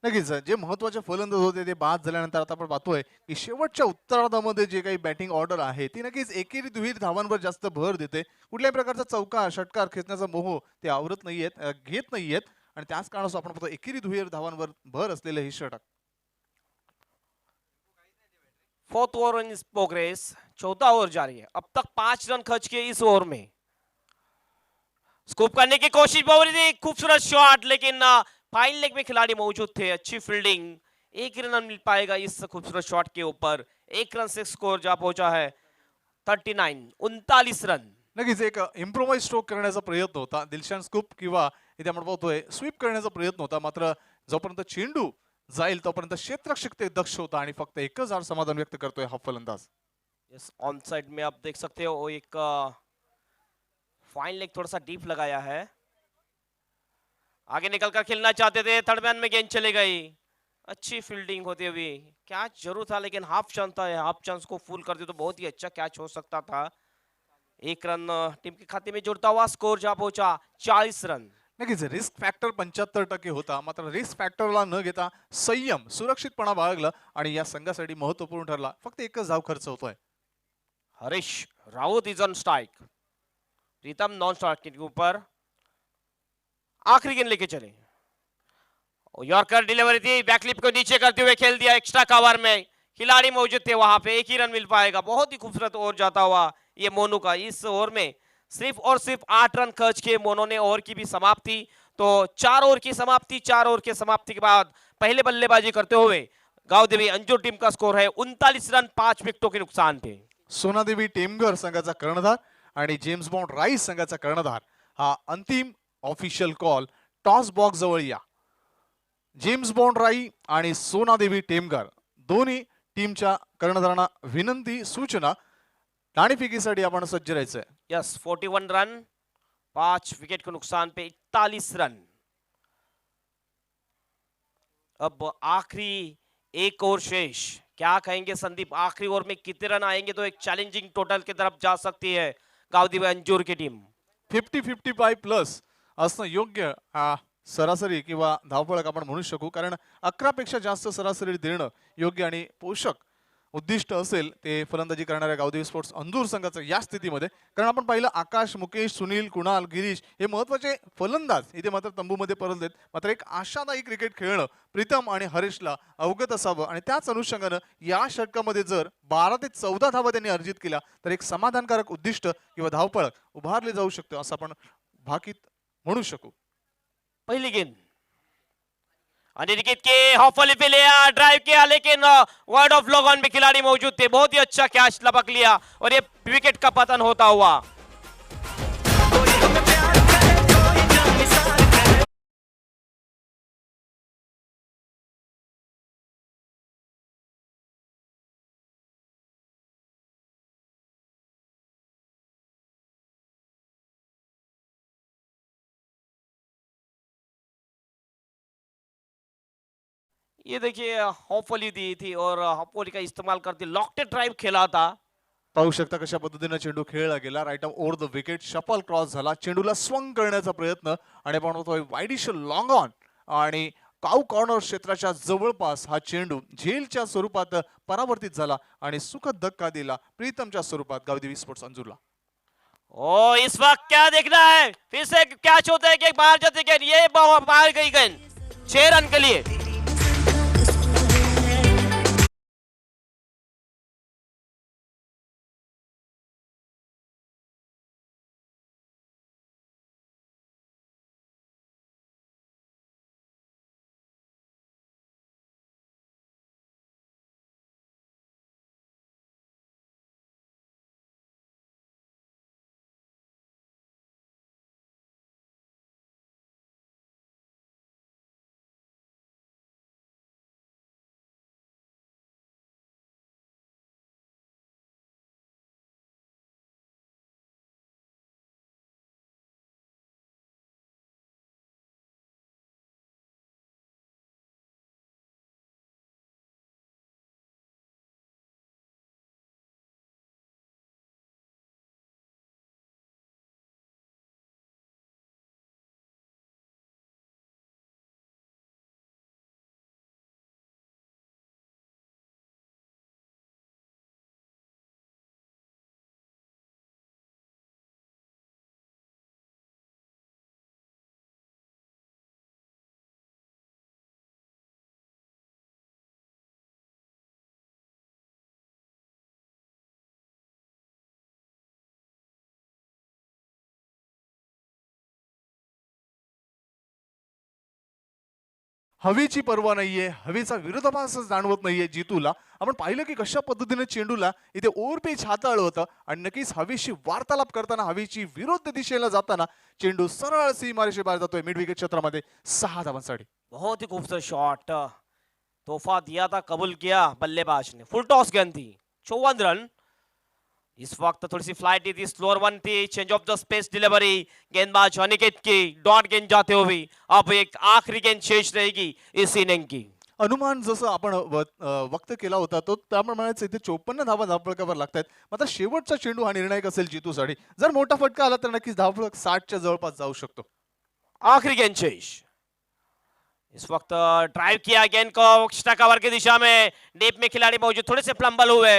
नक्कीच जे महत्वाचे फलंदाज होते ते बाद झाल्यानंतर आता आपण पाहतोय की शेवटच्या उत्तरार्धामध्ये जे काही बॅटिंग ऑर्डर आहे ती नक्कीच एकेरी दुहेरी धावांवर जास्त भर देते. कुठल्याही प्रकारचा चौकार षटकार खेचण्याचा मोह ते आवरत नाहीयेत, घेत नाहीयेत. आणि त्याच कारणास्तव आपण पाहतो एकेरी दुहेरी धावांवर भर असलेले हे षटक. 4th over in progress, 14 over जारी है। अब तक 5 रन खर्च किए इस ओवर में। स्कूप करने की कोशिश हो रही थी, खूबसूरत शॉट, लेकिन फाइन लेग में खिलाड़ी मौजूद थे। अच्छी फील्डिंग, 1 रन मिल पाएगा इस खूबसूरत शॉट के ऊपर। 1 रन से स्कोर जा पहुंचा है 39 रन। नक्कीच एक इम्प्रोवाइज स्ट्रोक करण्याचा प्रयत्न होता, दिलशान स्कूप किंवा इथे आपण पाहतोय स्वीप करण्याचा प्रयत्न होता. मात्र जोपर्यंत चेंडू जाईल तोपर्यंत क्षेत्ररक्षक ते दक्ष होता आणि फक्त एकच हार समाधान व्यक्त करतोय हा फलंदाज. यस, ऑन साइड में आप देख सकते हो एक फाइन लेग थोड़ा सा डीप लगाया है। आगे निकल कर खेलना चाहते थे, थर्ड मैन में गेंद चली गई। अच्छी फील्डिंग होती हुई, कैच जरूर था लेकिन हाफ चांस था। हाफ चांस को फुल कर दे तो बहुत ही अच्छा कैच हो सकता था। 1 रन टीम के खाते में जुड़ता हुआ स्कोर जा पहुंचा 40 रन। नक्कीच रिस्क फॅक्टर 75% होता, मात्र रिस्क फॅक्टरला न घेता संयम, सुरक्षितपणा बाळगला आणि या संघासाठी महत्वपूर्ण ठरला. फक्त एकच धाव खर्च होतोय. Harish Raut is on strike. Pritam non strike के ऊपर आखिरी गेंद लेके चले। यॉर्कर डिलीवरी थी, बैकलिप को नीचे करते हुए खेल दिया। एक्स्ट्रा कवर में खिलाड़ी मौजूद थे वहां पे, 1 ही रन मिल पाएगा। बहुत ही खूबसूरत ओवर जाता हुआ ये मोनू का। इस ओवर में सिर्फ और सिर्फ 8 रन खर्च किए मोनू ने। ओवर की भी समाप्ति तो 4 ओवर की समाप्ति। 4 ओवर की समाप्ति के बाद पहले बल्लेबाजी करते हुए गावदेवी अंजुर टीम का स्कोर है 39 रन 5 विकेटों के नुकसान पे। सोनादेवी टेमघर संघाचा कर्णधार आणि जेम्स बॉन्ड राईस संघाचा कर्णधार हा अंतिम ऑफिशियल कॉल टॉस बॉक्स जवळ या. जेम्स बॉन्ड राई आणि सोनादेवी टेमघर दोन्ही टीमच्या कर्णधारांना विनंती, सूचना, नाणेफेकीसाठी आपण सज्ज राहायचंय. यस, 41 रन 5 विकेट के नुकसान पे 41 रन। अब आखिरी 1 ओवर शेष, क्या कहेंगे संदीप? आखिरी ओवर में कितने रन आएंगे तो एक चैलेंजिंग टोटल की तरफ जा सकती है गावदेवी अंजूर की टीम? 50-55 प्लस असणं योग्य सरासरी किंवा धावफलक आपण म्हणू शकू. कारण 11 पेक्षा जास्त सरासरी देणं योग्य आणि पोषक उद्दिष्ट असेल ते फलंदाजी करणाऱ्या गावदेवी स्पोर्ट्स अंजूर संघाचं या स्थितीमध्ये. कारण आपण पाहिलं आकाश, मुकेश, सुनील, कुणाल, गिरीश हे महत्वाचे फलंदाज इथे मात्र तंबूमध्ये परतलेत. मात्र एक आशादायी क्रिकेट खेळणं प्रीतम आणि हरीशला अवगत असावं आणि त्याच अनुषंगानं या षटकामध्ये जर 12 ते 14 धावा त्यांनी अर्जित केल्या तर एक समाधानकारक उद्दिष्ट किंवा धावफलक उभारले जाऊ शकते असं आपण भाकीत म्हणू शकू. पहली गेंद अनिकेत के हॉफली पे लिया, ड्राइव किया, लेकिन वर्ड ऑफ लॉग ऑन में खिलाड़ी मौजूद थे, बहुत ही अच्छा कैच लपक लिया और ये विकेट का पतन होता हुआ। ये देखिए हॉफली दी थी और हॉफली का इस्तेमाल करते लॉकटेड ड्राइव खेला था। पाहू शकता कशा पद्धतीने चेंडू खेळला गेला. Right arm over the wicket, shuffle cross झाला, चेंडूला स्वंग करण्याचा प्रयत्न आणि आपण म्हणतोय वाईडिश लॉंग ऑन आणि काऊ कॉर्नर क्षेत्राच्या जवळपास हा चेंडू झेलच्या स्वरूपात परावर्तित झाला आणि सुखद धक्का दिला प्रीतमच्या स्वरूपात गावदेवी स्पोर्ट्स अंजूरला. ओ इस वक्त क्या देखना है, फिर से कैच होता है कि बाहर जाते गेंद, ये बाहर गई गेंद 6 रन के लिए। हवेची पर्वा नाहीये, हवेचा विरोधाभास जाणवत नाहीये जितूला. आपण पाहिलं की कशा पद्धतीने चेंडूला इथे ओव्हर पिच हाताळलं होतं आणि नक्कीच हवेशी वार्तालाप करताना, हवेची विरुद्ध दिशेला जाताना चेंडू सरळ सीमारेषे बाहेर जातोय मिड विकेट क्षेत्रामध्ये 6 धावांसाठी. बहुत ही खूबसूरत शॉट, तोहफा दिया था, कबूल किया बल्लेबाज ने। फुल टॉस गेंद थी, 54 रन। इस वक्त थोड़ी सी फ्लाइट थी, स्लोअर वन थी, change of the space delivery, गेंदबाज अनिकेत की डॉट गेंद जाते हुए अब एक आखिरी गेंद शेष रहेगी इस इनिंग की। अनुमान जसं आपण व्यक्त केला होता तो त्याप्रमाणेच इथे 54 धावा धावफलकावर लागतात. मात्र शेवटचा चेंडू हा निर्णायक असेल जितूसाठी. जर मोठा फटका आला तर नक्कीच धावफलक 60च्या जवळपास जाऊ शकतो. आखिरी गेंद शेष। इस वक्त ड्राइव किया गेंद को एक्स्ट्रा कवर की दिशा में, डीप में खिलाड़ी मौजूद, थोड़े से प्लम्बल हुए,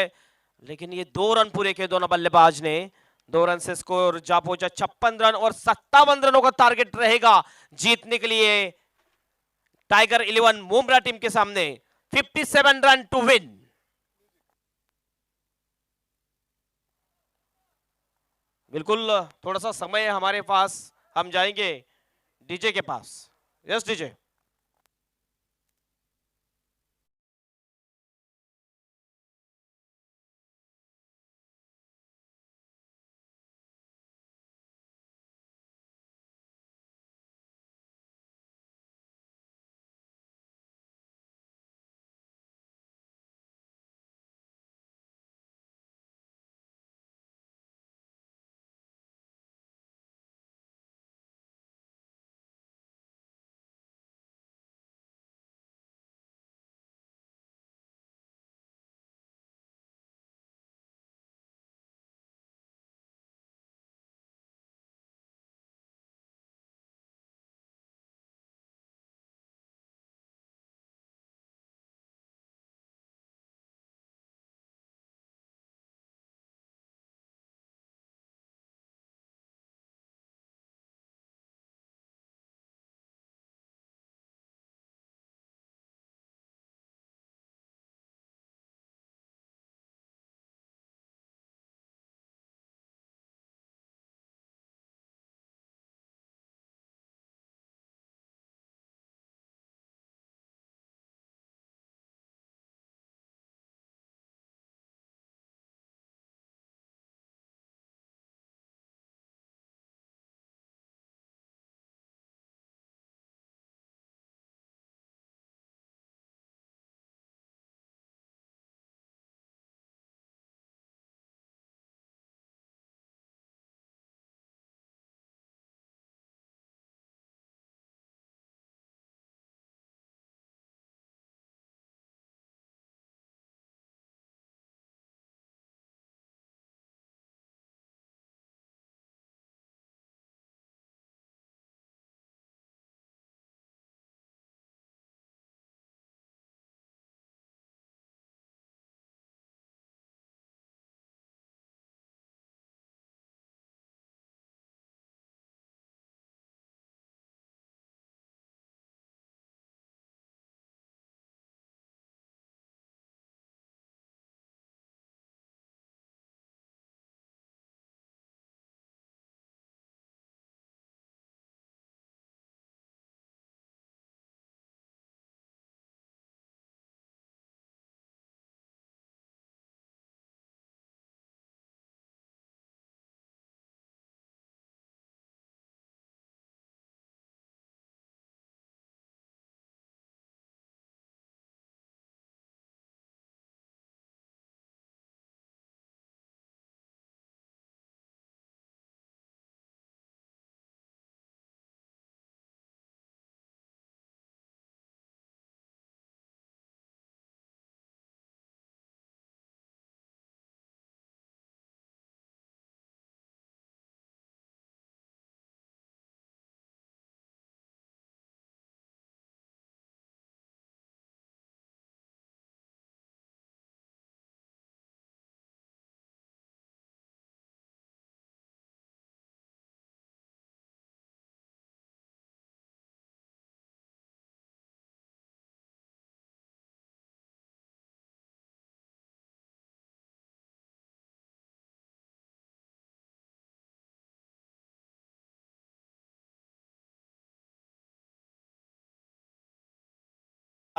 लेकिन ये 2 रन पूरे किए दोनों बल्लेबाज ने। 2 रन से स्कोर जा पहुंचा 56 रन और 57 रनों का टारगेट रहेगा जीतने के लिए टाइगर 11 मुंब्रा टीम के सामने। 57 रन टू विन। बिल्कुल थोड़ा सा समय है हमारे पास, हम जाएंगे डीजे के पास। Yes DJ.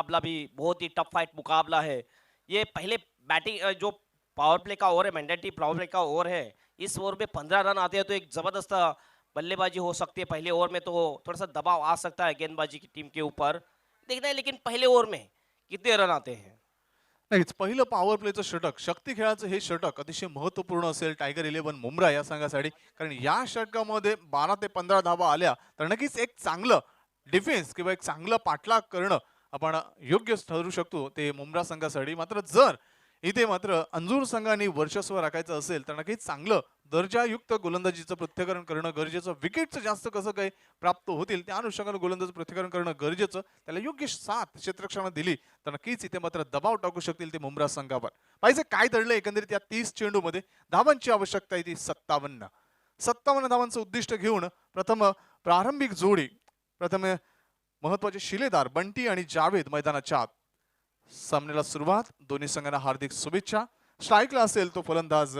मुकाबला भी बहुत ही टफ फाइट मुकाबला है। ये पहले बैटिंग जो पावर प्ले का ओवर है, मैंडेटरी पावर प्ले का ओवर है, इस ओवर में 15 रन आते हैं तो एक जबरदस्त बल्लेबाजी हो सकती है। पहले ओवर में तो थोड़ा सा दबाव आ सकता है गेंदबाजी की टीम के ऊपर, देखना है लेकिन पहले ओवर में कितने रन आते हैं। नाहीच पहिलं पॉवर प्लेचं षटक, शक्ती खेळाचं हे षटक अतिशय महत्त्वपूर्ण असेल टायगर 11 मुंब्रा या संघासाठी, कारण या षटकामध्ये 12 ते 15 धावा आल्या तर नक्कीच एक चांगलं डिफेन्स किंवा एक चांगलं पाठलाग करणं आपण योग्य ठरू शकतो ते मुंब्रा संघासाठी। मात्र जर इथे मात्र अंजूर संघाने वर्चस्व राखायचं असेल तर नक्कीच चांगलं दर्जायुक्त गोलंदाजीचं प्रत्येकरण करणं गरजेचं, विकेटचं जास्त कसं काही प्राप्त होतील त्या अनुषंगाने गोलंदाजी प्रत्येकरण करणं गरजेचं, त्याला योग्य साथ क्षेत्ररक्षणाने दिली तर नक्कीच इथे मात्र दबाव टाकू शकतील ते मुंब्रा संघावर। पाहिजे काय दडलं एकंदरीत या 30 चेंडूमध्ये, धावांची आवश्यकता आहे ती 57 धावांचं उद्दिष्ट घेऊन प्रथम प्रारंभिक जोडी, प्रथम महत्वाचे शिलेदार बंटी आणि जावेद मैदानाच्या आत। सामन्याला सुरुवात, दोन्ही संघांना हार्दिक शुभेच्छा। स्ट्राईकला असेल तो फलंदाज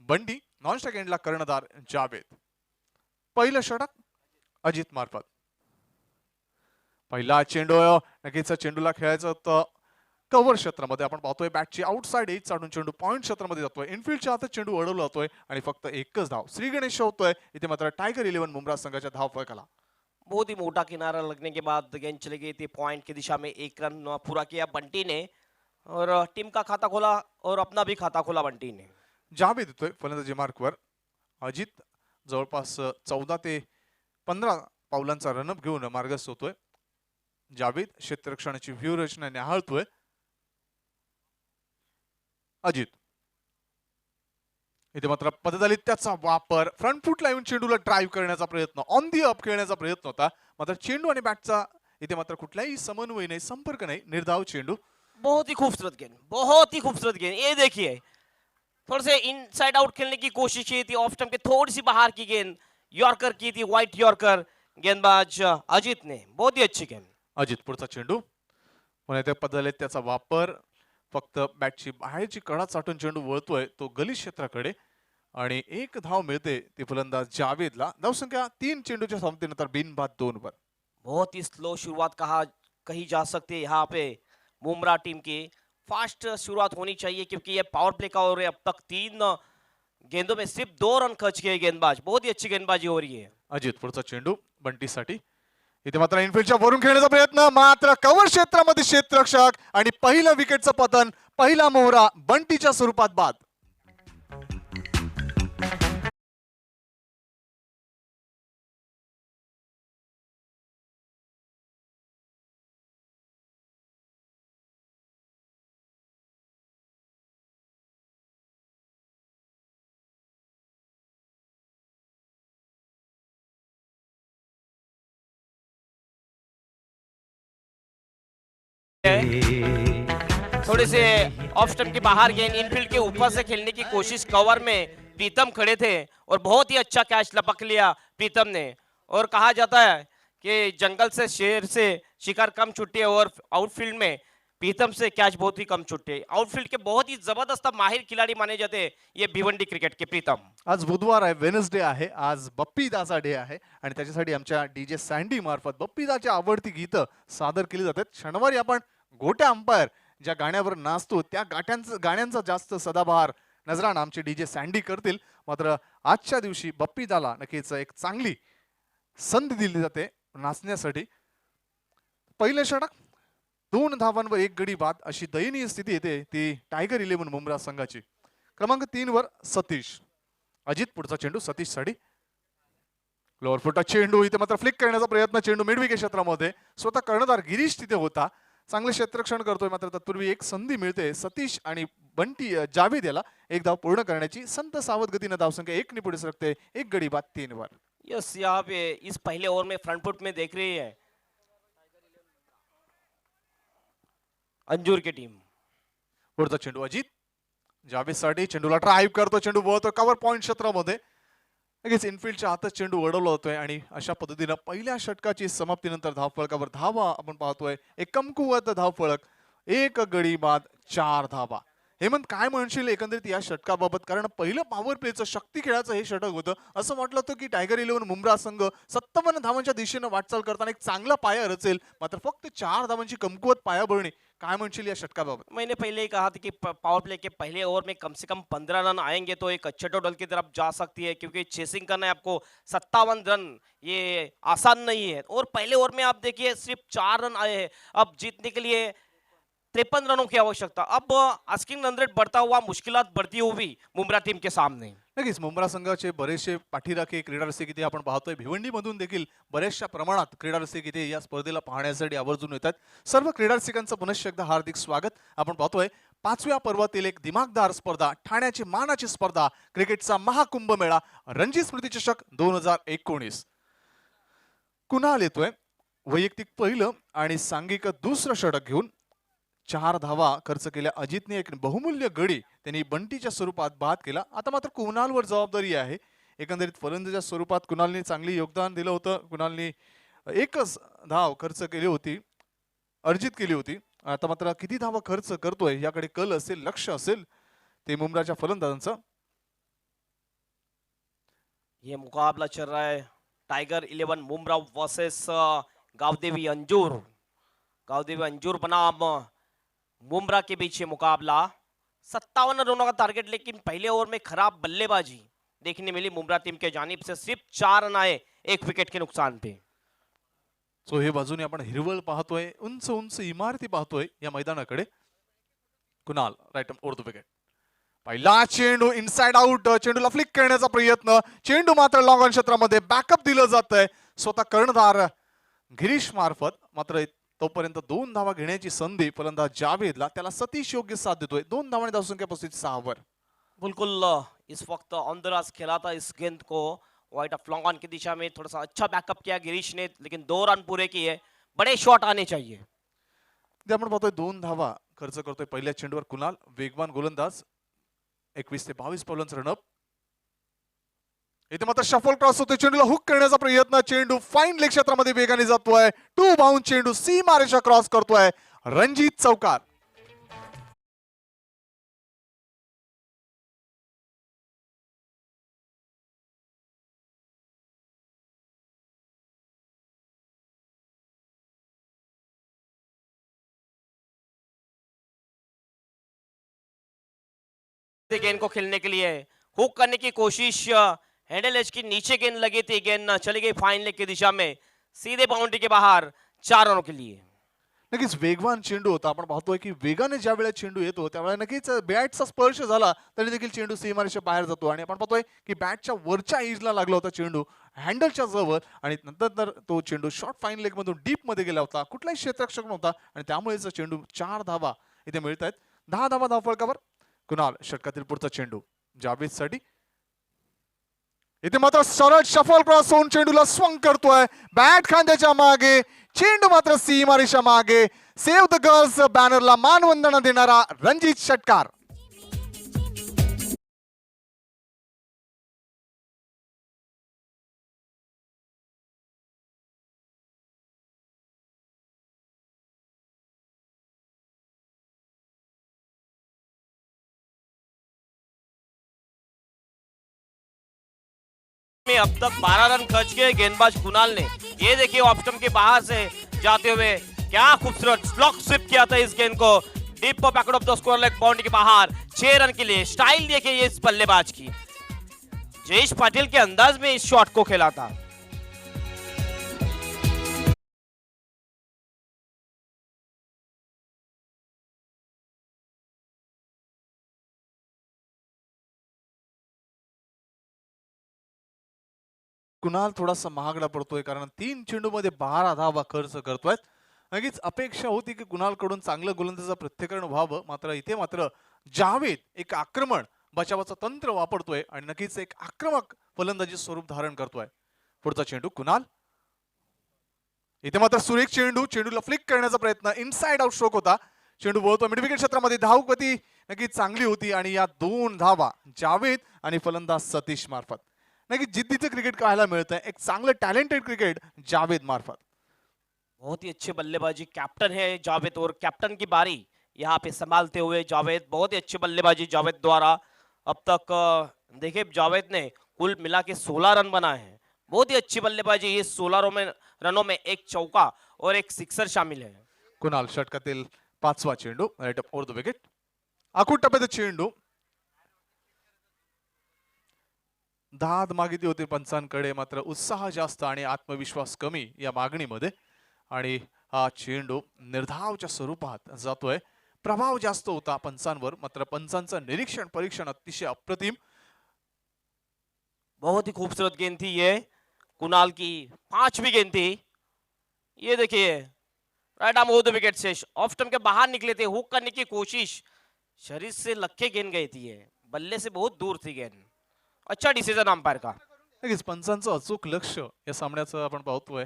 बंटी, नॉन स्ट्राईक एंडला कर्णधार जावेद। पहिलं षटक अजित मार्फत, पहिला चेंडू नक्कीच चेंडूला खेळायचं होतं कव्हर क्षेत्रामध्ये, आपण पाहतोय बॅटची आउटसाइड एज चाडून चेंडू पॉइंट क्षेत्रामध्ये जातोय, इनफिल्डच्या हातात चेंडू अडवला जातोय आणि फक्त एकच धाव श्री गणेश होतोय इथे मात्र टायगर 11 मुंब्रा संघाच्या धाव फलकाला। बहुत ही मोटा किनारा लगने के बाद गेंद चली गई थी पॉइंट की दिशा में, एक रन पूरा किया बंटी ने और टीम का खाता खोला और अपना भी खाता खोला बंटी ने। जावेद येतोय फलंदाजी मार्कवर, अजित जवळपास 14 ते 15 पावलांचा रनअप घेऊन मार्गस्थ होतोय। जावेद क्षेत्ररक्षणाची व्यूहरचना निहाळतोय। अजित इथे मात्र पददलित त्याचा वापर, फ्रंट फूट लावून चेंडूला ड्राईव्ह करण्याचा प्रयत्न, ऑन दी अप खेळण्याचा प्रयत्न होता, मात्र चेंडू आणि बॅटचा इथे मात्र कुठलाही समन्वय नाही, संपर्क नाही, निर्धाव चेंडू। बहुत ही खूबसूरत गेंद, बहुत ही खूबसूरत गेंद। ये देखिए थोड़े से इनसाइड आउट खेलने की कोशिश की थी, ऑफ स्टंप के थोड़ी सी बाहर की गेंद यॉर्कर की थी, व्हाइट यॉर्कर गेंदबाज अजित ने, बहुत ही अच्छी गेंद। अजित पुढचा चेंडू, पुन्हा त्या पददलित त्याचा वापर, फक्त बॅटची बाहेरची कडा चाटून चेंडू वळतोय तो गली क्षेत्राकडे आणि एक धाव मिळते ती फलंदाज जावेदला। धावसंख्या 3 चेंडूच्या समाप्तीनंतर बिनबाद 2 वर। बहुत ही स्लो शुरुआत कही जा सकती है यहाँ पे मुंब्रा टीम की, फास्ट शुरुआत होनी चाहिए क्योंकि ये पावर प्ले का ओवर है। अब तक 3 गेंदों में सिर्फ 2 रन खर्च किए गेंदबाज, बहुत ही अच्छी गेंदबाजी हो रही है। अजित पुढचा चेंडू बंटीसाठी, इथे मात्र इनफिल्डच्या वरून खेळण्याचा प्रयत्न, मात्र कव्हर क्षेत्रामध्ये क्षेत्ररक्षक आणि पहिलं विकेटचं पतन, पहिला मोहरा बंटीच्या स्वरूपात बाद। थोड़े से ऑफ स्टंप के बाहर गेंद इनफील्ड के ऊपर से खेलने की कोशिश, कवर में प्रीतम खड़े थे और बहुत ही अच्छा कैच लपक लिया प्रीतम ने। और कहा जाता है कि जंगल से शेर से शिकार कम छुट्टी है और आउटफील्ड में प्रीतम से कैच बहुत ही कम छुट्टे। आउटफील्ड के बहुत ही जबरदस्त माहिर खिलाड़ी माने जाते हैं ये भिवंडी क्रिकेट के प्रीतम। आज बुधवार आहे, वेनसडे आहे, आज बप्पीदाचा डे आहे आणि त्याच्यासाठी आमच्या डीजे सँडी मार्फत बप्पीदाची आवडती गीतं सादर केली जातात। शनिवारी आपण गोट्या अंपायर ज्या गाण्यावर नाचतो त्या गाण्यांचा जास्त सदाबहार नजराणा आमचे डीजे सँडी करतील। मात्र आजच्या दिवशी बप्पीदाला नक्कीच एक चांगली संधी दिली जाते नाचण्यासाठी। पहिलं षटक 2 धावांवर 1 गडी बाद अशी दयनीय स्थिती येते ती टायगर 11 मुंब्रा संघाची। क्रमांक 3 वर सतीश, अजित पुढचा चेंडू सतीश साठी, लोअर फुटा चेंडू, इथे मात्र फ्लिक करण्याचा प्रयत्न, चेंडू मिड विकेट क्षेत्रामध्ये, स्वतः कर्णधार गिरीश तिथे होता, चांगले क्षेत्ररक्षण करतोय, मात्र तत्पूर्वी एक संधी मिळते सतीश आणि बंटी जावेद याला एक धाव पूर्ण करण्याची। संत सावध गतीने धावसंख्या 1 ने पुढे सरकते, 1 गडी बाद 3 वर। यस, यहाँ पे इस पहले ओवर में फ्रंट फुट में देख रही है अंजूर की टीम। पुढचा चेंडू अजित, जावेद साठी, चेंडूला ड्राईव्ह करतो, चेंडू वळतो कव्हर पॉइंट क्षेत्रामध्ये, लगेच इनफिल्डच्या हातात चेंडू अडवला होतोय आणि अशा पद्धतीने पहिल्या षटकाची समाप्तीनंतर धावफलकावर धावा आपण पाहतोय, एक कमकुवत धावफलक, 1 गडी बाद 4 धावा। हेमंत, काय म्हणशील एकंदरीत या षटकाबाबत? कारण पहिलं पॉवर प्लेचं शक्ती खेळाचं हे षटक होतं. असं म्हटलं होतं की टायगर 11 मुंब्रा संघ 57 धावांच्या दिशेनं वाटचाल करताना एक चांगला पाया रचेल, मात्र फक्त 4 धावांची कमकुवत पायाभरणी. काय म्हणशील या षटकाबाबत? मैंने पहले ही कहा था कि पावर प्ले के पहले ओवर में कम से कम 15 रन आएंगे तो एक अच्छे टोटल की तरफ जा सकती है, क्योंकि चेसिंग करना है आपको 57 रन, ये आसान नहीं है। और पहले ओवर में आप देखिए सिर्फ 4 रन आए हैं। अब जीतने के लिए 53 रनों की आवश्यकता। अब आस्किंग रन रेट बढ़ता हुआ, मुश्किलात बढ़ती हुई मुंब्रा टीम के सामने। नक्कीच मुंब्रा संघाचे बरेचसे पाठीराखे क्रीडा रसिक इथे आपण पाहतोय. भिवंडीमधून देखील बऱ्याचशा प्रमाणात क्रीडा रसिक इथे या स्पर्धेला पाहण्यासाठी आवर्जून येतात. सर्व क्रीडा रसिकांचं पुनश्च एकदा हार्दिक स्वागत. आपण पाहतोय 5व्या पर्वातील एक दिमागदार स्पर्धा, ठाण्याची मानाची स्पर्धा, क्रिकेटचा महाकुंभमेळा, रणजी स्मृती चषक 2019. कुणाल येतोय वैयक्तिक पहिलं आणि सांघिक दुसरं षटक घेऊन. 4 धावा खर्च केल्या अजितने, एक बहुमूल्य गडी त्यांनी बंटीच्या स्वरूपात बाद केला. आता मात्र कुणालवर जबाबदारी आहे. एकंदरीत फलंदाच्या स्वरूपात कुणालने चांगली योगदान दिलं होतं. कुणालने एकच धाव खर्च केली होती, अर्जित केली होती. आता मात्र किती धावा खर्च करतोय याकडे कल असेल, लक्ष असेल ते मुंब्राच्या फलंदाजांचं. ये मुकाबला चल रहा है टाइगर 11 मुंब्रा वर्सेस गावदेवी अंजूर। गावदेवी अंजूर बनाम मुंब्रा के बीच ये मुकाबला। 57 रनों का टारगेट, लेकिन पहले ओवर में खराब बल्लेबाजी देखने मिली मुंब्रा टीम के जानिब से। सिर्फ 4 रन आए 1 विकेट के नुकसान पे। सो हे बाजूने आपण हिरवळ पाहतोय, उंच उंच इमारती पाहतोय या मैदानाकडे. Kunal right over the wicket. पहिला चेंडू इनसाइड आउट, चेंडूला फ्लिक करण्याचा प्रयत्न, चेंडू मात्र लॉंग ऑन क्षेत्रामध्ये बॅकअप दिलं जात आहे स्वतः कर्णधार गिरीश मार्फत. मात्र तोपर्यंत 2 धावा घेण्याची संधी फलंदाज जावेदला, त्याला सतीश योग्य साथ देतोय. 2 धावांनी धावसंख्या 35 वर. बिल्कुल इस वक्त ऑन द राज खेला था इस गेंद को, वाइड ऑफ लॉन्ग ऑन की दिशा में थोड़ा सा अच्छा बैकअप किया गिरीश ने, लेकिन 2 रन पूरे किए। बड़े शॉट आने चाहिए। ते आपण पाहतोय 2 धावा खर्च करतोय पहिल्या चेंडूवर कुणाल, वेगवान गोलंदाज. 21 ते 22 पावलांचं रनअप. इथे मात्र शफल क्रॉस होतोय, चेंडूला हुक करण्याचा प्रयत्न, चेंडू फाईन लेग क्षेत्रामध्ये वेगाने जातोय. 2 बाउंड चेंडू सीमारेषा क्रॉस करतोय रणजित चौकार. गेंद को खेलने के लिए हुक करने की कोशिश, हैंडल एज की नीचे गेंद लगी थी, गेंद चली गई फाइन लेग की दिशा में, सीधे बाउंड्री के बाहर 4 रनों के लिए। नक्कीच वेगवान चेंडू होता. आपण पाहतोय की वेगाने ज्या वेळेला चेंडू येतो त्यावेळेला नक्कीच बॅटचा स्पर्श झाला तरी देखील चेंडू सीमारेषा बाहेर जातो. आणि आपण पाहतोय की बॅटच्या वरच्या एजला लागला होता चेंडू, हँडलच्या जवळ, आणि नंतर तो चेंडू शॉर्ट फाईन लेग मधून डीप मध्ये गेला होता. कुठलाही क्षेत्ररक्षक नव्हता आणि त्यामुळेच चेंडू 4 धावा इथे मिळत आहेत. 10 धावा धावफलकावर. कुणाल षटकातील पुढचा चेंडू जावेदसाठी. इथे मात्र सरळ शफल क्रॉस होऊन चेंडूला स्वंग करतोय, बॅट खांद्याच्या मागे, चेंडू मात्र सीमारेषा मागे. सेव्ह द गर्ल्स बॅनरला मानवंदना देणारा रणजित षटकार. में अब तक 12 रन खर्च किए गेंदबाज कुणाल ने। ये देखिए ऑफ स्टंप के बाहर से जाते हुए क्या खूबसूरत स्लॉक स्विप किया था इस गेंद को, deep backward of the square leg boundary के बाहर 6 रन के लिए। स्टाइल देखिए ये इस बल्लेबाज की, जयेश पाटिल के अंदाज में इस शॉट को खेला था। कुणाल थोडासा महागडा पडतोय कारण 3 चेंडूमध्ये 12 धावा खर्च करतोय. नक्कीच अपेक्षा होती की कुणालकडून चांगलं गोलंदाजाचं पृथ्थकरण व्हावं, मात्र इथे मात्र जावेद एक आक्रमण बचावाचं तंत्र वापरतोय आणि नक्कीच एक आक्रमक फलंदाजी स्वरूप धारण करतोय. पुढचा चेंडू कुणाल. इथे मात्र सुरेख चेंडू, चेंडूला फ्लिक करण्याचा प्रयत्न, इनसाइड आउट स्ट्रोक होता. चेंडू वळतो मिड विकेट क्षेत्रामध्ये. धावगती नक्कीच चांगली होती आणि या 2 धावा जावेद आणि फलंदाज सतीश मार्फत. नक्कीच जिद्दीचं क्रिकेट पाहायला मिळतंय, एक चांगलं टॅलेंटेड क्रिकेट जावेद मार्फत. बहुत ही अच्छी बल्लेबाजी, कैप्टन है जावेद और कैप्टन की बारी यहाँ पे संभालते हुए जावेद, बहुत ही अच्छी बल्लेबाजी जावेद द्वारा। अब तक देखिए जावेद ने कुल मिला के 16 रन बनाए हैं। बहुत ही अच्छी बल्लेबाजी, ये 16 रनों में एक चौका और एक सिक्सर शामिल है। कुणाल षटकातील 5वा चेंडू right up over the wicket. आखूड टप्प्यात चेंडू. दाद मागितली होती पंचांकडे, मात्र उत्साह जास्त आणि आत्मविश्वास कमी या मागणीमध्ये. आणि हा चेंडू निर्धावच्या स्वरूपात जातोय. प्रभाव जास्त होता पंचांवर, मात्र पंचांचं निरीक्षण परीक्षण अतिशय अप्रतिम. बहुत ही खूबसूरत गेंद थी ये, कुणाल की 5वीं गेंद थी। ये देखिए right arm over the wicket से ऑफ स्टंप के बाहर निकले थे, हुक करने की कोशिश, शरीर से लग के गेंद गई थी, ये बल्ले से बहुत दूर थी गेंद। अच्छा डिसिजन अंपायर का। नक्कीच पंचांचं अचूक लक्ष या सामन्याचं आपण पाहतोय.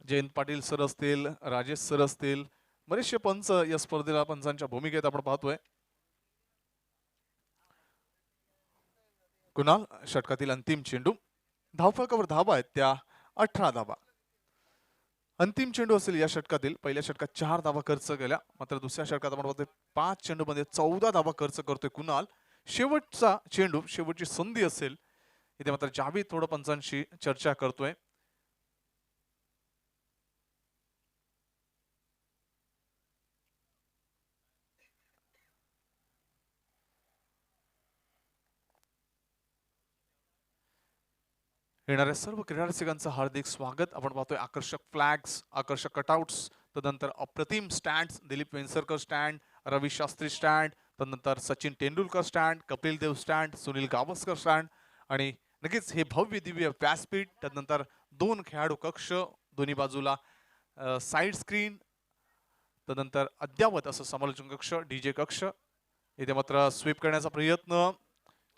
जयंत पाटील सर असतील, राजेश सर असतील, बरेचसे पंच या स्पर्धेला पंचांच्या भूमिकेत आपण पाहतोय. कुणाल षटकातील अंतिम चेंडू. धावफलकावर धावा आहेत त्या 18 धावा. अंतिम चेंडू असेल या षटकातील. पहिल्या षटकात 4 धावा खर्च केल्या, मात्र दुसऱ्या षटकात आपण पाहतोय 5 चेंडूमध्ये 14 धावा खर्च करतोय कुणाल. शेवटचा चेंडू, शेवटची संधी असेल इथे, मात्र जावेद थोडं पंचांशी चर्चा करतोय. येणाऱ्या सर्व क्रीडा रसिकांचं हार्दिक स्वागत. आपण पाहतोय आकर्षक फ्लॅग्स, आकर्षक कटआउट्स, तदनंतर अप्रतिम stands, Dilip Vengsarkar stand, Ravi Shastri stand, तदनंतर Sachin Tendulkar stand, Kapil Dev stand, Sunil Gavaskar stand आणि नक्कीच हे भव्य दिव्य व्यासपीठ. तदनंतर 2 खेळाडू कक्ष, दोन्ही बाजूला साईड स्क्रीन, तदनंतर अद्यावत असं समालोचन कक्ष, डीजे कक्ष. इथे मात्र स्वीप करण्याचा प्रयत्न,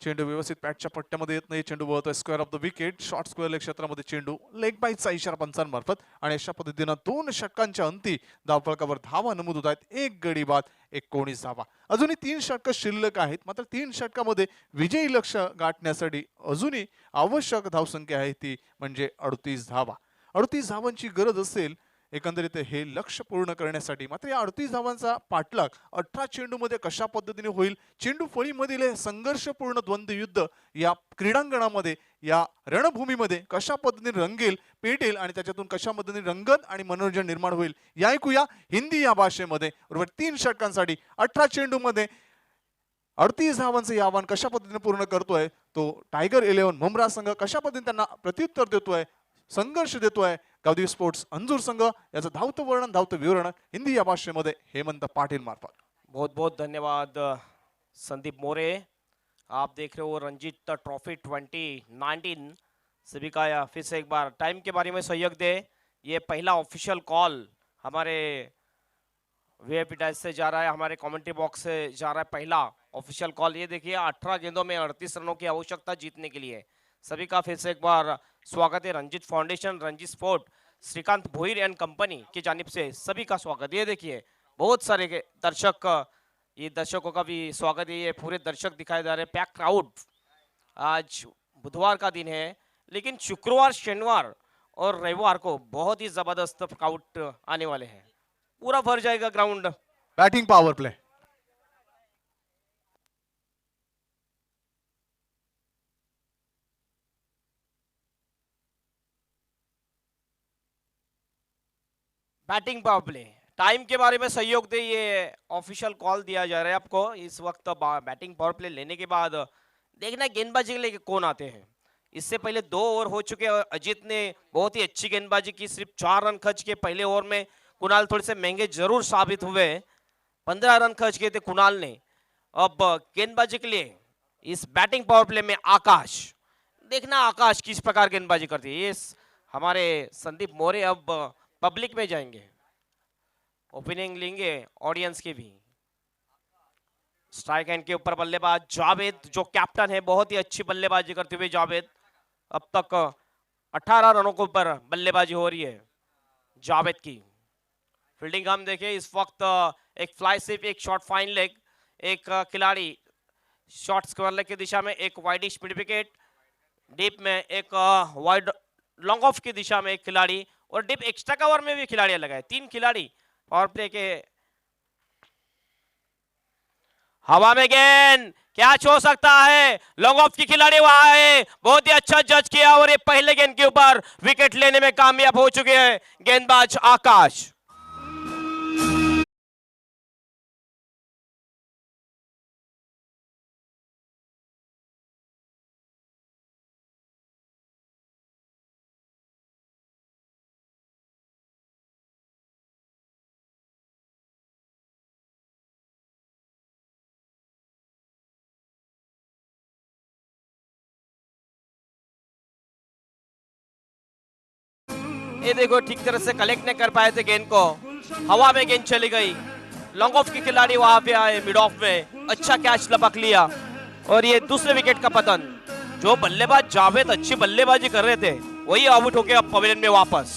चेंडू व्यवस्थित पॅटच्या पट्ट्यामध्ये येत नाही, चेंडू वळतोय square off the wicket. Short square leg क्षेत्रामध्ये चेंडू, लेग बाईटचा इशारा पंचांमार्फत. आणि अशा पद्धतीनं 2 षटकांच्या अंती धावफलकावर धावा नमूद होत आहेत. 1 गडी बाद, 19 धावा. अजूनही 3 षटकं शिल्लक आहेत, मात्र 3 षटकामध्ये विजयी लक्ष गाठण्यासाठी अजूनही आवश्यक धावसंख्या आहे ती म्हणजे 38 धावा. 38 धावांची गरज असेल एकंदरीत हे लक्ष पूर्ण करण्यासाठी. मात्र या 38 धावांचा पाठलाग 18 चेंडूमध्ये कशा पद्धतीने होईल, चेंडू फळीमधील हे संघर्षपूर्ण द्वंद्व युद्ध या क्रीडांगणामध्ये, या रणभूमीमध्ये कशा पद्धतीने रंगेल, पेटेल आणि त्याच्यातून कशा पद्धतीने रंगत आणि मनोरंजन निर्माण होईल या ऐकूया हिंदी या भाषेमध्ये. बरोबर 3 षटकांसाठी 18 चेंडूमध्ये 38 धावांचं हे आव्हान कशा पद्धतीने पूर्ण करतोय तो टायगर 11 मुंब्रा संघ, कशा पद्धतीने त्यांना प्रत्युत्तर देतोय, संघर्ष देतोय गावदेवी स्पोर्ट्स अंजूर संघ. याचं धावतं वर्णन, धावतं विवरण हिंदी या भाषेमध्ये हेमंत पाटिल मार्फत. बहुत बहुत धन्यवाद संदीप मोरे। आप देख रहे हो रंजीत ट्रॉफी 2019। सभी का फिर से एक बार टाइम के बारे में सहयोग दे। ये पहला ऑफिशियल कॉल हमारे वीआईपी डैश से जा रहा है, हमारे कमेंट्री बॉक्स से जा रहा है पहला ऑफिशियल कॉल। ये देखिए 18 गेंदों में 38 रनों की आवश्यकता जीतने के लिए। सभी का फिर से एक बार स्वागत है। Ranjeet foundation, Ranjeet sport, Shrikant Bhoir and company की जानिब से सभी का स्वागत। ये देखिए बहुत सारे दर्शक, ये दर्शकों का भी स्वागत है। ये पूरे दर्शक दिखाई दे रहे हैं, पैक क्राउड। आज बुधवार का दिन है, लेकिन शुक्रवार, शनिवार और रविवार को बहुत ही जबरदस्त क्राउड आने वाले हैं। पूरा भर जाएगा ground. Batting power play. Batting power play. Time के बारे में सहयोग दे, ये ऑफिशियल कॉल दिया जा रहा है आपको इस वक्त। बैटिंग पावर प्ले लेने के बाद देखना गेंदबाजी के लिए कौन आते हैं। इससे पहले 2 ओवर हो चुके हैं। अजीत ने बहुत ही अच्छी गेंदबाजी की, सिर्फ 4 रन खर्च के पहले ओवर में। कुणाल थोड़े से महंगे जरूर साबित हुए, 15 रन खर्च किए थे कुणाल ने। अब गेंदबाजी के लिए इस बैटिंग पावर प्ले में आकाश, देखना आकाश किस प्रकार गेंदबाजी करती है। ये हमारे संदीप मोरे अब पब्लिक में जाएंगे, ओपनिंग लेंगे ऑडियंस के भी। स्ट्राइक हैंड के ऊपर बल्लेबाज जावेद, जो कैप्टन है, बहुत ही अच्छी बल्लेबाजी करते हुए जावेद। अब तक 18 रनों के ऊपर बल्लेबाजी हो रही है जावेद की। फील्डिंग हम देखें इस वक्त, एक फ्लाई स्विप, एक शॉर्ट फाइन लेग, एक खिलाड़ी शॉर्ट स्क्वायर लेग की दिशा में, एक वाइड स्पीड विकेट, डीप में एक वाइड लॉन्ग ऑफ की दिशा में एक खिलाड़ी, और डीप एक्स्ट्रा कवर में भी खिलाड़ी लगाए। 3 खिलाड़ी पावर प्ले के हवा में गेंद, कैच हो सकता है। लॉन्ग ऑफ की खिलाड़ी वहां है, बहुत ही अच्छा जज किया और ये पहले गेंद के ऊपर विकेट लेने में कामयाब हो चुके हैं गेंदबाज आकाश। ये देखो ठीक तरह से कलेक्ट नहीं कर पाए थे गेंद को, हवा में गेंद चली गई। लॉन्ग ऑफ की खिलाड़ी वहां पे आए, मिड ऑफ में अच्छा कैच लपक लिया और ये दूसरे विकेट का पतन। जो बल्लेबाज जावेद अच्छी बल्लेबाजी कर रहे थे वही आउट होके अब पवेलियन में वापस।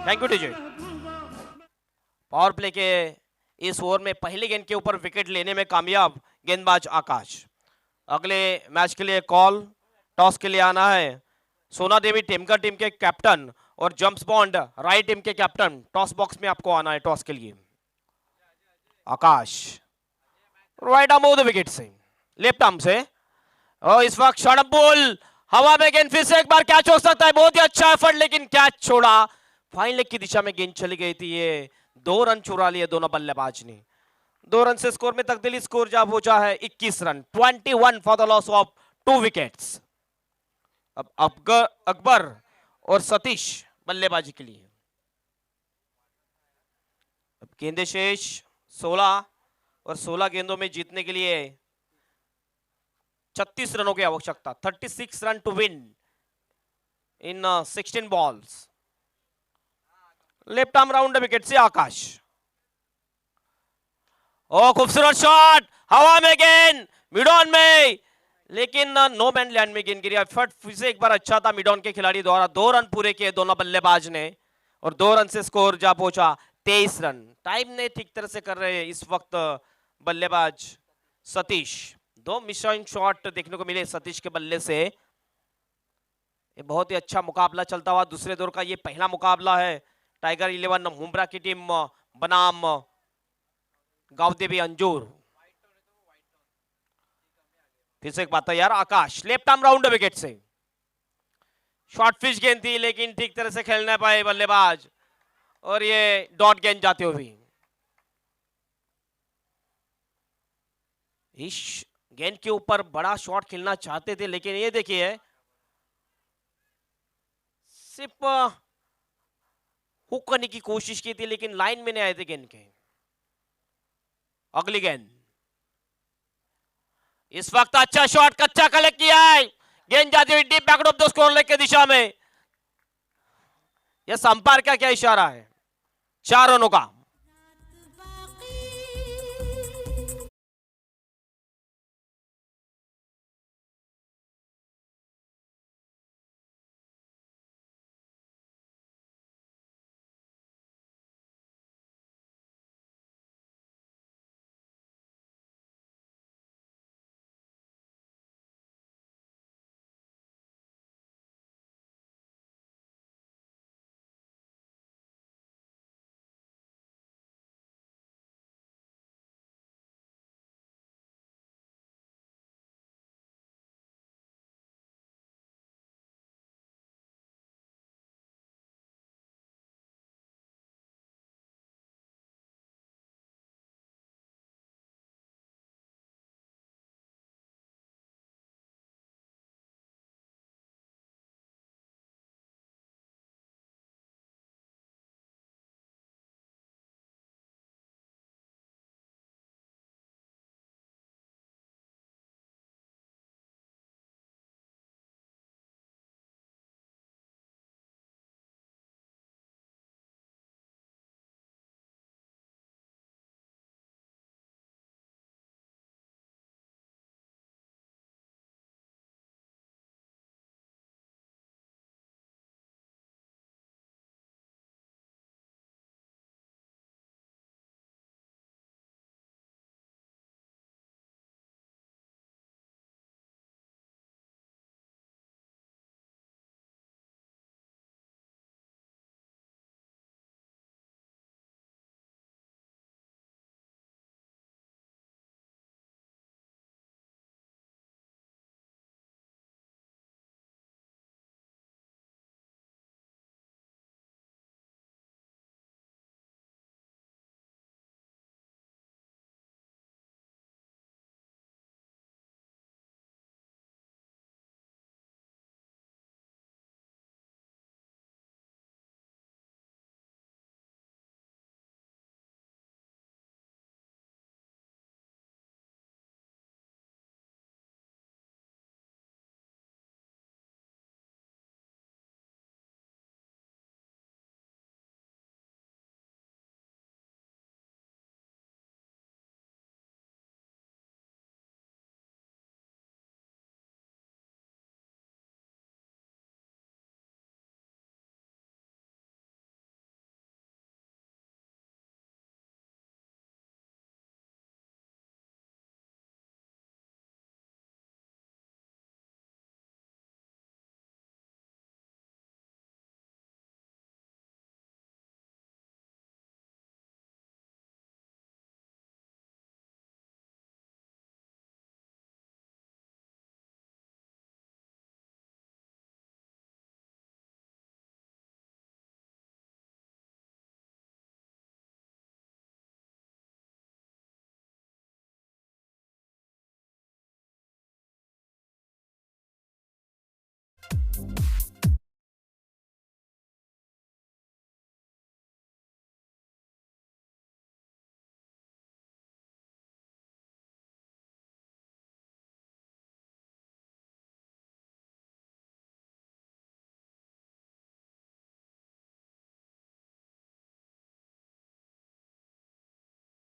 Thank you DJ. Power play K is over में पहले गेंद के ऊपर विकेट लेने में कामयाब गेंदबाज आकाश। अगले मैच के लिए कॉल, टॉस के लिए आना है सोना देवी टेमकर टीम के कैप्टन और जम्प्स बॉन्ड राइट टीम के कैप्टन। टॉस बॉक्स में आपको आना है टॉस के लिए। Akash right arm off the wicket से, लेफ्ट आर्म से, और इस वक्त शॉर्ट बॉल हवा में गेंद फिर से एक बार कैच हो सकता है। बहुत ही अच्छा एफर्ट लेकिन कैच छोड़ा। फाइन लेग की दिशा में गेंद चली गई थी। ये 2 रन चुरा लिए दोनों बल्लेबाज ने। 2 रन से स्कोर में तब्दीली, स्कोर जा पहुंचा है 21 run. 21 for the loss of 2 wickets. अब अकबर और सतीश बल्लेबाजी के लिए। अब गेंदे शेष 16 और 16 गेंदों में जीतने के लिए 36 रनों की आवश्यकता। 36 run to win in 16 balls. Left arm round wicket से आकाश। ओ खूबसूरत शॉट, हवा में गेंद, मिड ऑन में, लेकिन नो मैन लैंड में गेंद गिरी। एफर्ट फिर से एक बार अच्छा था मिड ऑन के खिलाड़ी द्वारा। 2 रन पूरे किए दोनों बल्लेबाज ने और 2 रन से स्कोर जा पहुंचा 23 रन। टाइम ने ठीक तरह से कर रहे हैं इस वक्त बल्लेबाज सतीश। 2 मिशन शॉट देखने को मिले सतीश के बल्ले से। ये बहुत ही अच्छा मुकाबला चलता हुआ दूसरे दौर का ये पहला मुकाबला है टाइगर 11 मुंब्रा की टीम बनाम गांवदेवी अंजूर। फिर से एक बात है यार, आकाश लेफ्ट आर्म राउंड विकेट से। शॉर्ट फिश गेंद थी लेकिन ठीक तरह से खेल नहीं पाए बल्लेबाज और ये डॉट गेंद जाते हुए। इस गेंद के ऊपर बड़ा शॉट खेलना चाहते थे लेकिन ये देखिए सिर्फ हुक करने की कोशिश की थी लेकिन लाइन में नहीं आए थे गेंद के। अगली गेंद, इस वक्त अच्छा शॉट कच्चा कलेक्ट किया है, गेंद जाती हुई deep back of the square leg की दिशा में। यह संपर्क का क्या इशारा है? 4 रनों का।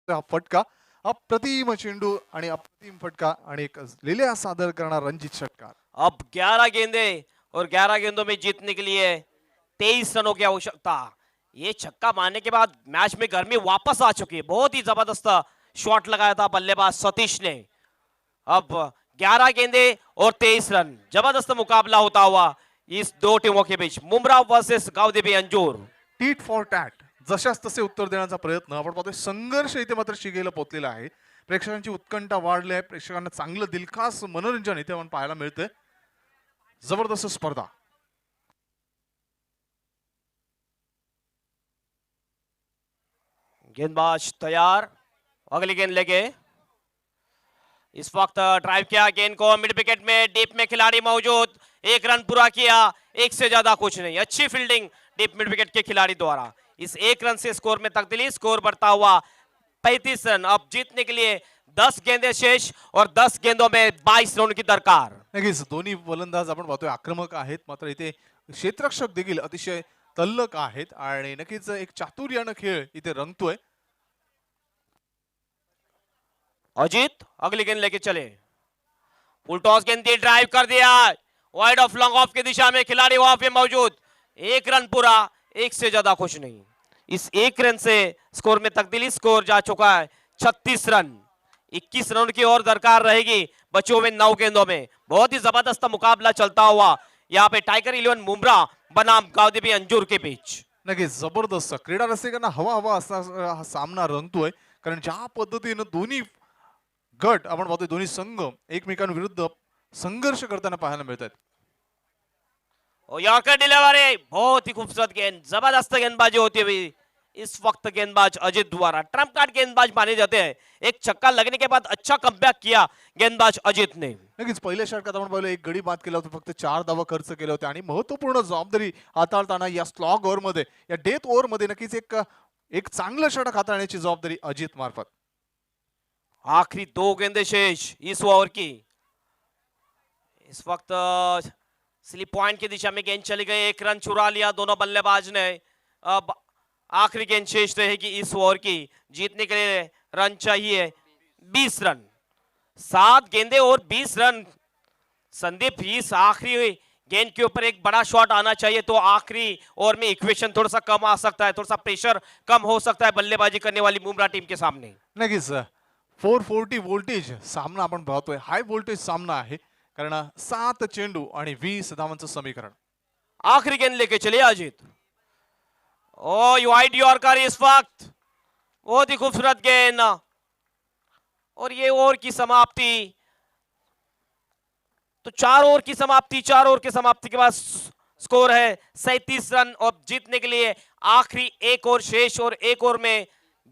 हा फटका, अप्रतिम चेंडू आणि अप्रतिम फटका आणि एक लिहिल्या सादर करणार रणजित षटकार. अब 11 गेंदे और 11 गेंदों में जीतने के लिए 23 रनों की आवश्यकता। ये छक्का मारने के बाद मैच में गर्मी वापस आ चुकी है। बहुत ही जबरदस्त शॉट लगाया था बल्लेबाज सतीश ने। अब 11 गेंदे और 23 रन, जबरदस्त मुकाबला होता हुआ इस दो टीमों के बीच, Mumbra versus Gavdevi Anjur. Tit for tat, जशास तसे उत्तर देण्याचा प्रयत्न आपण पाहतोय. संघर्ष इथे मात्र शिगेला पोचलेला आहे. प्रेक्षकांची उत्कंठा वाढली आहे. प्रेक्षकांना चांगलं दिलखास मनोरंजन इथे आपण पाहायला मिळतंय. जबरदस्त स्पर्धा. गेंदबाज तैयार, अगली गेंद लेके इस वक्त ड्राइव किया गेंद को मिड विकेट में, डीप में खिलाड़ी मौजूद, एक रन पूरा किया, एक से ज्यादा कुछ नहीं। अच्छी फील्डिंग डीप मिड विकेट के खिलाड़ी द्वारा। इस एक रन से स्कोर में तब्दीली, स्कोर बढ़ता हुआ 35 रन। अब जीतने के लिए 10 गेंदे शेष और 10 गेंदों में 22 रन की दरकार। नक्कीच दोन्ही फलंदाज आपण पाहतोय आक्रमक आहेत, मात्र इथे क्षेत्ररक्षक देखील अतिशय तल्लक आहेत आणि नक्कीच एक चातुर्यानं खेळ इथे रंगतोय. अजीत अगली गेंद लेके चले, फुल टॉस गेंद दी, ड्राइव कर दिया वाइड ऑफ, लॉन्ग ऑफ की दिशा में खिलाड़ी वहां पे मौजूद, एक रन पूरा, एक से ज्यादा कुछ नहीं। इस एक रन से स्कोर में तब्दीली, स्कोर जा चुका है 36 रन। 21 रन की और दरकार रहेगी बचे हुए 9 गेंदों में। बहुत ही जबरदस्त मुकाबला चलता हुआ यहाँ पे टाइगर 11 मुंब्रा बनाम गावदेवी अंजूर के बीच। नक्कीच जबरदस्त क्रीडा रसिकांना हवा हवा असा हा सामना रंगतोय, कारण ज्या पद्धतीनं दोन्ही गट आपण पाहतोय, दोन्ही संघ एकमेकांविरुद्ध संघर्ष करताना पाहायला मिळतात. और यॉर्कर डिलीवरी, बहुत ही खूबसूरत गेंद, जबरदस्त गेंदबाजी होती हुई इस वक्त गेंदबाज अजित द्वारा। ट्रम्प कार्ड गेंदबाज माने जाते हैं। एक छक्का लगने के बाद अच्छा कमबॅक किया गेंदबाज अजित ने। नक्कीच पहिल्या षटकात आपण पाहिलं एक गडी बाद केला होता, फक्त 4 धावा खर्च केले होते आणि महत्वपूर्ण जबाबदारी हाताळताना या स्लॉग ओव्हर मध्ये, या डेथ ओव्हर मध्ये नक्कीच एक चांगलं षटक हाताळण्याची जबाबदारी अजित मार्फत. आखिरी 2 गेंदे शेष इस ओवर की। इस वक्त स्लिप पॉइंट की दिशा में गेंद चली गई, एक रन चुरा लिया दोनों बल्लेबाज ने। अब आखिरी गेंद शेष रहेगी इस ओवर की। जीतने के लिए रन चाहिए 20 रन, 7 गेंदे और 20 रन। संदीप, इस आखिरी गेंद के ऊपर एक बड़ा शॉट आना चाहिए तो आखिरी ओवर में इक्वेशन थोड़ा सा कम आ सकता है, थोड़ा सा प्रेशर कम हो सकता है बल्लेबाजी करने वाली मुंब्रा टीम के सामने। नक्कीच 440 वोल्टेज सामना आपण पाहतोय, हाय वोल्टेज सामना आहे, कारण 7 चेंडू आणि 20 धावांचं समीकरण. आखिरी गेंद लेके चलिए अजीत। ओ वाइड यॉर्कर इस वक्त, बहुत ही खूबसूरत गेंद। और ये ओवर की समाप्ति, तो 4 ओवर की समाप्ति, 4 ओवर की समाप्ति के बाद स्कोर है 37 रन। और जीतने के लिए आखिरी एक ओवर शेष और एक ओवर में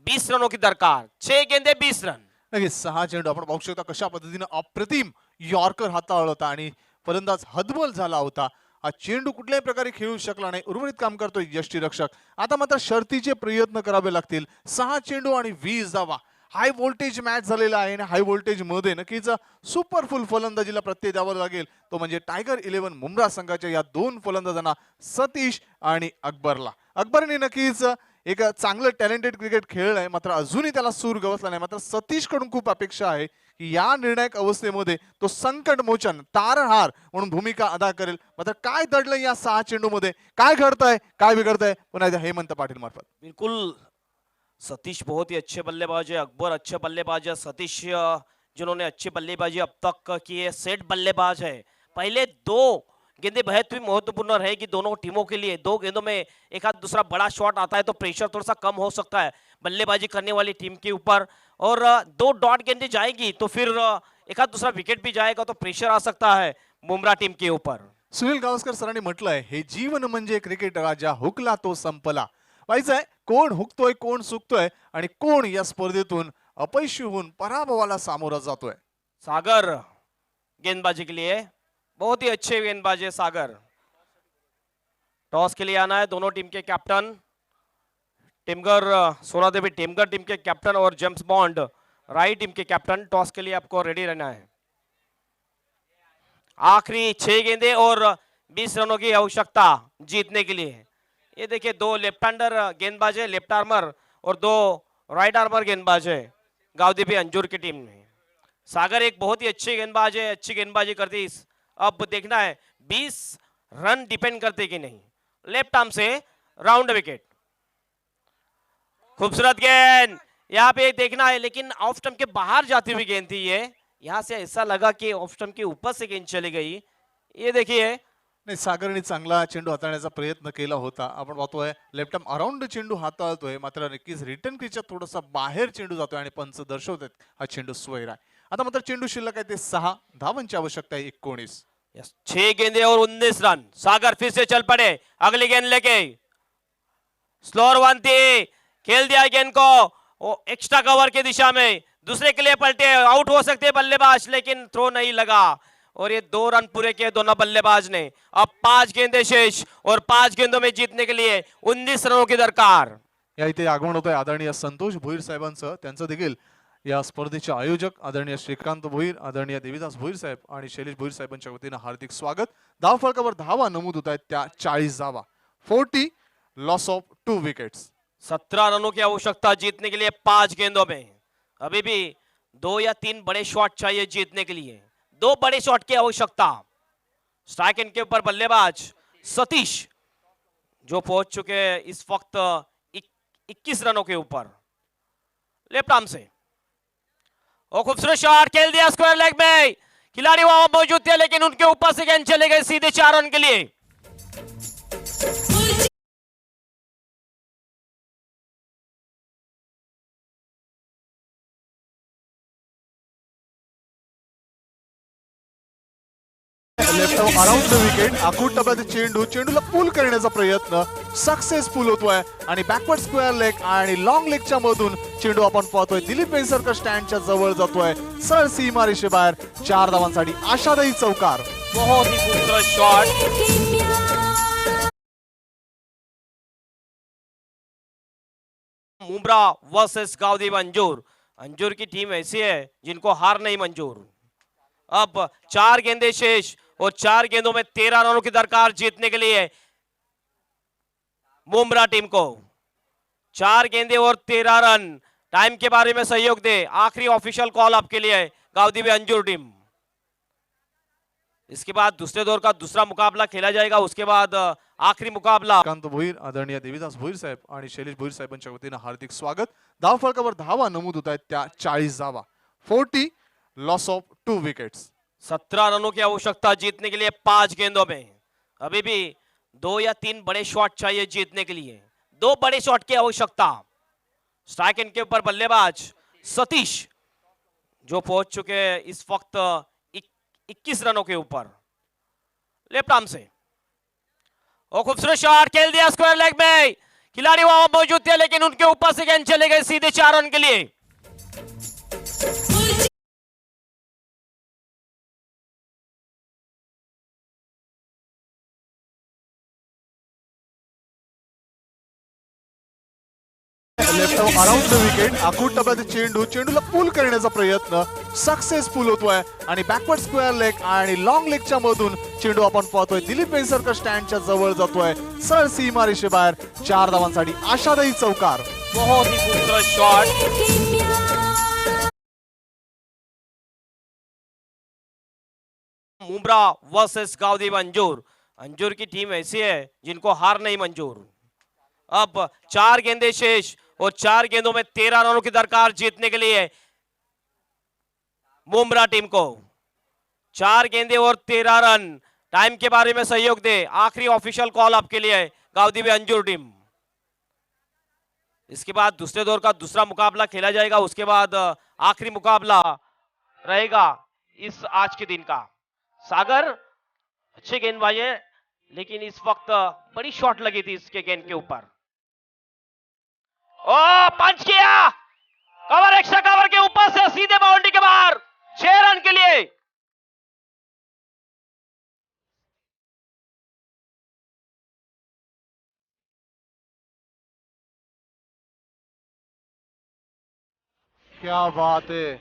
20 रनों की दरकार। 6 गेंदे 20 रन। नक्कीच 6 चेंडू आपण पाहू शकता कशा पद्धतीने अप्रतिम यॉर्कर हाताळला होता आणि फलंदाज हतबल झाला होता. हा चेंडू कुठल्याही प्रकारे खेळू शकला नाही. उर्वरित काम करतोय यष्टीरक्षक. आता मात्र शर्तीचे प्रयत्न करावे लागतील. 6 चेंडू आणि 20 धावा. हाय व्होल्टेज मॅच झालेला आहे आणि हाय व्होल्टेज मध्ये नक्कीच सुपरफुल फलंदाजीला प्रत्यय द्यावा लागेल, तो म्हणजे टायगर 11 मुंब्रा संघाच्या या 2 फलंदाजांना, सतीश आणि अकबरला. अकबरने नक्कीच एक चांगलं टॅलेंटेड क्रिकेट खेळलंय, मात्र अजूनही त्याला सूर गवसला नाही. मात्र सतीश कडून खूप अपेक्षा आहे की या निर्णायक अवस्थेमध्ये तो संकट मोचन, तारणहार म्हणून भूमिका अदा करेल. मात्र काय दडलं या 6 चेंडू मध्ये, काय घडतंय, काय बिघडतंय, पुन्हा एकदा हेमंत पाटील मार्फत. बिल्कुल, सतीश बहुत ही अच्छे बल्लेबाज है, अकबर अच्छे बल्लेबाज है, सतीश जिन्होंने अच्छी बल्लेबाजी अब तक की है, सेट बल्लेबाज है। पहले 2 गेंदें बेहद ही महत्वपूर्ण रहेगी दोनों टीमों के लिए। 2 गेंदों में एक आध दूसरा बड़ा शॉट आता है तो प्रेशर थोड़ा सा कम हो सकता है बल्लेबाजी करने वाली टीम के ऊपर। और 2 डॉट गेंदें जाएगी तो फिर एक आध दूसरा विकेट भी जाएगा तो प्रेशर आ सकता है मुंब्रा टीम के ऊपर। सुनील गावस्कर सरांनी म्हटलंय, हे जीवन म्हणजे क्रिकेट राजा, हुकला तो संपला. व्हायचंय कोण हुकतोय, कोण सुकतोय आणि कोण या स्पर्धेतून अपयशी होऊन पराभवाला सामोरा जातोय. सागर गेंदबाजी के लिए बहुत ही अच्छे गेंदबाज है सागर। टॉस के लिए आना है दोनों टीम के कैप्टन, टिमगर सोनादेवी टिमगर टीम के कैप्टन और जेम्स बॉन्ड राई टीम के कैप्टन। टॉस के लिए आपको रेडी रहना है। आखिरी 6 गेंदें और 20 रनों की आवश्यकता जीतने के लिए। ये देखिए 2 लेफ्ट हैंडर गेंदबाज है, लेफ्ट आर्मर, और 2 राइट आर्मर गेंदबाज है गावदीपी अंजूर की टीम में। सागर एक बहुत ही अच्छे गेंदबाज है, अच्छी गेंदबाजी करते हैं। अब देखना है 20 रन डिपेंड करते कि नहीं। लेफ्ट आर्म से राउंड विकेट, खूबसूरत गेंद यहाँ पे देखना है, लेकिन ऑफ स्टंप के बाहर जाती हुई गेंद थी ये। यहाँ से ऐसा लगा कि ऑफ स्टंप के ऊपर से गेंद चली गई। ये देखिए नाही, सागरने चांगला चेंडू हाताळण्याचा प्रयत्न केला होता. आपण पाहतोय लेफ्ट आर्म अराउंड चेंडू हाताळतोय, मात्र नक्कीच रिटर्न क्रिजच्या थोडासा बाहेर चेंडू जातोय आणि पंच दर्शवतात हा चेंडू स्वैर आहे. आता मात्र चेंडू शिल्लक आहे ते 6, धावांची आवश्यकता आहे 19. 6 गेंदे और 19 रन। सागर फिर से चल पड़े अगली गेंद लेके। स्लोअर वन थी, खेल दिया गेंद को एक्स्ट्रा कवर की दिशा में, दूसरे के लिए पलटे, आउट हो सकते बल्लेबाज, लेकिन थ्रो नहीं लगा और ये 2 रन पूरे किए दोनों बल्लेबाज ने। अब 5 गेंदे शेष और 5 गेंदों में जीतने के लिए 19 रनों की दरकार। या इथे आगमन होत आहे आदरणीय संतोष भोईर साहेबांचं. त्यांचं देखील या स्पर्धेचे आयोजक आदरणीय श्रीकांत भोईर, आदरणीय देवीदास भोईर साहेब आणि शैलेश भोईर साहेबांच्या वतीनं हार्दिक स्वागत. धाव फलकावर धावा नमूद होत आहेत त्या 40 धावा. 40 लॉस ऑफ 2 विकेट्स. 17 रनों की आवश्यकता जीतने के लिए 5 गेंदों में। अभी भी 2 या 3 बड़े शॉट चाहिए जीतने के लिए, 2 बड़े शॉट की आवश्यकता। स्ट्राइक एंड के ऊपर बल्लेबाज सतीश जो पहुंच चुके हैं इस वक्त 21 रनों के ऊपर। लेफ्ट आर्म से और खूबसूरत शॉट खेल दिया स्क्वायर लेग में, खिलाड़ी वहां मौजूद थे लेकिन उनके ऊपर से गेंद चले गए सीधे 4 रन के लिए। Left around the wicket. आखूड टप्प्यात चेंडू, चेंडूला पूल करण्याचा प्रयत्न सक्सेसफुल होतोय आणि बॅकवर्ड स्क्वेअर लेग आणि लॉंग लेगच्या मधून चेंडू आपण पाहतोय दिलीप वेंगसरकर स्टँडच्या जवळ जातोय. सरळ सीमा रेषेबाहेर 4 धावांसाठी आशादायी चौकार. बहुत ही खूबसूरत शॉट। मुंब्रा वर्सेस गावदीप अंजूर। अंजूर की टीम ऐसी है जिनको हार नहीं मंजूर। अब 4 गेंदे शेष और 4 गेंदों में 13 रनों की दरकार जीतने के लिए मुंब्रा टीम को। 4 गेंदे और 13 रन। टाइम के बारे में सहयोग दे, आखिरी ऑफिशियल कॉल आपके लिए गावदीप अंजूर टीम। इसके बाद दूसरे दौर का दूसरा मुकाबला खेला जाएगा, उसके बाद आखिरी मुकाबला। श्रीकांत भोईर, आदरणीय देवीदास भोईर साहेब आणि शैलेश भोईर साहेबांच्या वतीनं हार्दिक स्वागत. धाव फलकावर धावा नमूद होत आहेत त्या 40 धावा. 40 लॉस ऑफ 2 विकेट्स. 17 रनों की आवश्यकता जीतने के लिए 5 गेंदों में। अभी भी 2 या 3 बड़े शॉट चाहिए जीतने के लिए, 2 बड़े शॉट की आवश्यकता। स्ट्राइक एंड के ऊपर बल्लेबाज सतीश जो पहुंच चुके हैं इस वक्त 21 रनों के ऊपर। लेफ्ट आर्म से और खूबसूरत शॉट खेल दिया स्क्वायर लेग में, खिलाड़ी वहां मौजूद थे लेकिन उनके ऊपर से गेंद चले गए सीधे 4 रन के लिए। Left around the wicket. आखूड टप्प्यात चेंडू, चेंडूला पूल करण्याचा प्रयत्न सक्सेसफुल होतोय आणि बॅकवर्ड स्क्वेअर लेग आणि लॉंग लेगच्या मधून चेंडू आपण पाहतोय दिलीप वेंगसरकर स्टँडच्या जवळ जातोय. सरळ सीमा रेषेबाहेर 4 धावांसाठी आशादायी चौकार. बहुत ही खूबसूरत शॉट। मुंब्रा वर्सेस गावदीप अंजूर। अंजूर की टीम ऐसी है जिनको हार नहीं मंजूर। अब 4 गेंदे शेष और 4 गेंदों में 13 रनों की दरकार जीतने के लिए मुंब्रा टीम को। 4 गेंदे और 13 रन। टाइम के बारे में सहयोग दे, आखिरी ऑफिशियल कॉल आपके लिए गावदीप अंजूर टीम। इसके बाद दूसरे दौर का दूसरा मुकाबला खेला जाएगा, उसके बाद आखिरी मुकाबला रहेगा इस आज के दिन का। सागर अच्छे गेंदबाज है लेकिन इस वक्त बड़ी शॉट लगी थी इसके गेंद के ऊपर। ओ पंच किया, कवर एक्स्ट्रा कवर के ऊपर से सीधे बाउंड्री के बाहर 6 रन के लिए। क्या बात है.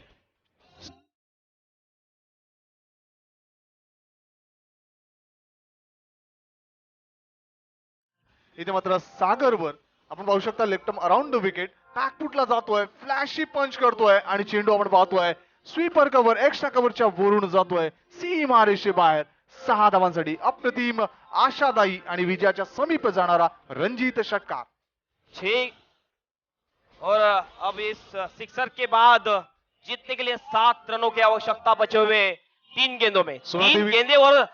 इथे मात्र सागरवर आपण पाहू शकता लेफ्ट अराउंड द विकेट बॅकफुटला जातोय, फ्लॅशी पंच करतोय आणि चेंडू आपण पाहतोय स्वीपर कव्हर एक्स्ट्रा कव्हरच्या वरून जातोय सीमारेषे बाहेर. 6 धावांसाठी अप्रतिम, आशादायी आणि विजयाच्या समीप जाणारा रणजित षटकार. 6 और अब इस सिक्सर के बाद जीतने के लिए 7 रनों की आवश्यकता बचे हुए 3 गेंदों में. सोना 3 देवी- गेंदे और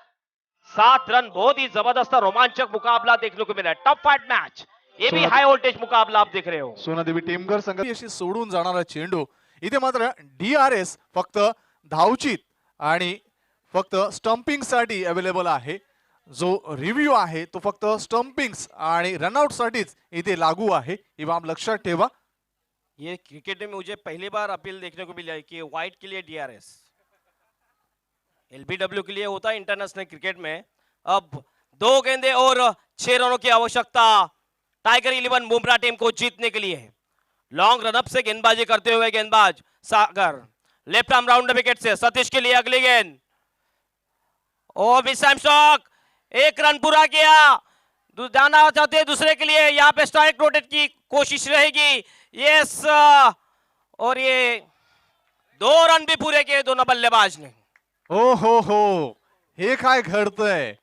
7 रन. बहुत ही जबरदस्त रोमांचक मुकाबला देखने को मिला है. Tough fight match. ये भी सोना- हाई वोल्टेज मुकाबला आप देख रहे हो. सोनादेवी टेमघर संघ अशी सोडून जाणारा चेंडू. इथे मात्र DRS फक्त धावचीत आणि फक्त स्टंपिंग साठी अवेलेबल आहे. जो रिव्ह्यू आहे तो फक्त स्टंपिंग्स आणि रनआउट साठीच इथे लागू आहे. ही बाब लक्षात ठेवा. ये क्रिकेट में मुझे पहली बार अपील देखने को मिला है कि व्हाइट के लिए DRS, LBW के लिए होता है इंटरनेशनल क्रिकेट में. अब 2 गेंदे और 6 रनों की आवश्यकता टाइगर 11 बुमराह टीम को जीतने के लिए है. लॉन्ग रनअप से गेंदबाजी करते हुए गेंदबाज सागर. लेफ्ट आर्म राउंड विकेट से सतीश के लिए अगली गेंद. ओ मिस स्टॉक. 1 रन पूरा किया. जाना चाहते हैं दूसरे के लिए. यहाँ पे स्ट्राइक रोटेट की कोशिश रहेगी. यस, और ये 2 रन भी पूरे किए दोनों बल्लेबाज ने. ओ हो हे काय घडतंय.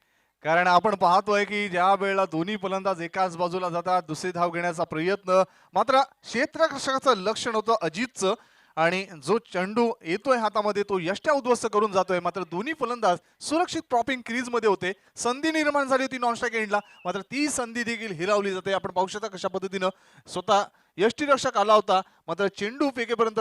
कारण आपण पाहतोय की ज्या वेळेला दोन्ही फलंदाज एकाच बाजूला जातात, दुसरी धाव घेण्याचा प्रयत्न, मात्र क्षेत्ररक्षकाचं लक्ष नव्हतं अजितचं आणि जो चेंडू येतोय हातामध्ये तो यष्ट्या उद्ध्वस्त करून जातोय. मात्र दोन्ही फलंदाज सुरक्षित प्रॉपिंग क्रीज मध्ये होते. संधी निर्माण झाली होती नॉन स्ट्राईक एंडला, मात्र ती संधी देखील हिरावली जाते. आपण पाहू शकता कशा पद्धतीनं स्वतः यष्टीरक्षक आला होता, मात्र चेंडू फेकेपर्यंत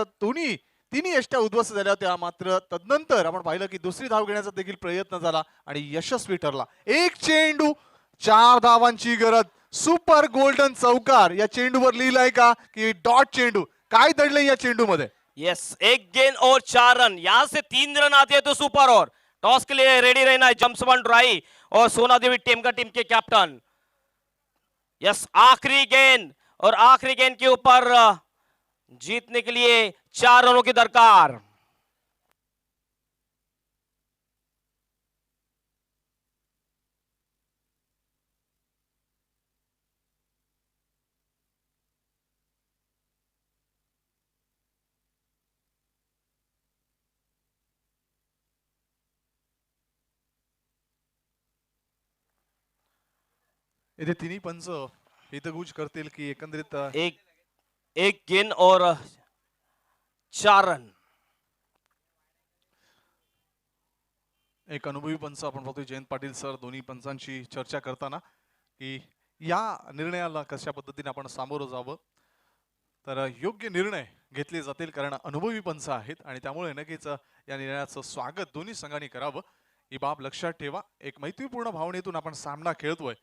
तिन्ही यष्ट्या उद्ध्वस्त झाल्या होत्या. मात्र तदनंतर आपण पाहिलं की दुसरी धाव घेण्याचा देखील प्रयत्न झाला आणि यशस्वी ठरला. 1 चेंडू 4 धावांची गरज. सुपर गोल्डन चौकार या चेंडूवर लिहिलाय का की डॉट चेंडू? काय दडलंय या चेंडू मध्ये? यस, 1 गेंद और 4 रन. यहां से 3 रन आते हैं तो सुपर. और टॉस के लिए रेडी रहना है जम्सवन ड्राई और सोना देवी टीम के कैप्टन. यस, आखिरी गेंद और आखिरी गेंद के ऊपर जीतने के लिए 4 रनों की दरकार. इथे तिन्ही पंच हितगुज करतील की एकंदरीत एक गेंद और 4 रन. एक अनुभवी पंच आपण पाहतोय जयंत पाटील सर दोन्ही पंचांची चर्चा करताना की या निर्णयाला कशा पद्धतीने आपण सामोरं जावं तर योग्य निर्णय घेतले जातील. कारण अनुभवी पंच आहेत आणि त्यामुळे नक्कीच या निर्णयाचं स्वागत दोन्ही संघांनी करावं. ही बाब लक्षात ठेवा. एक मैत्रीपूर्ण भावनेतून आपण सामना खेळतोय.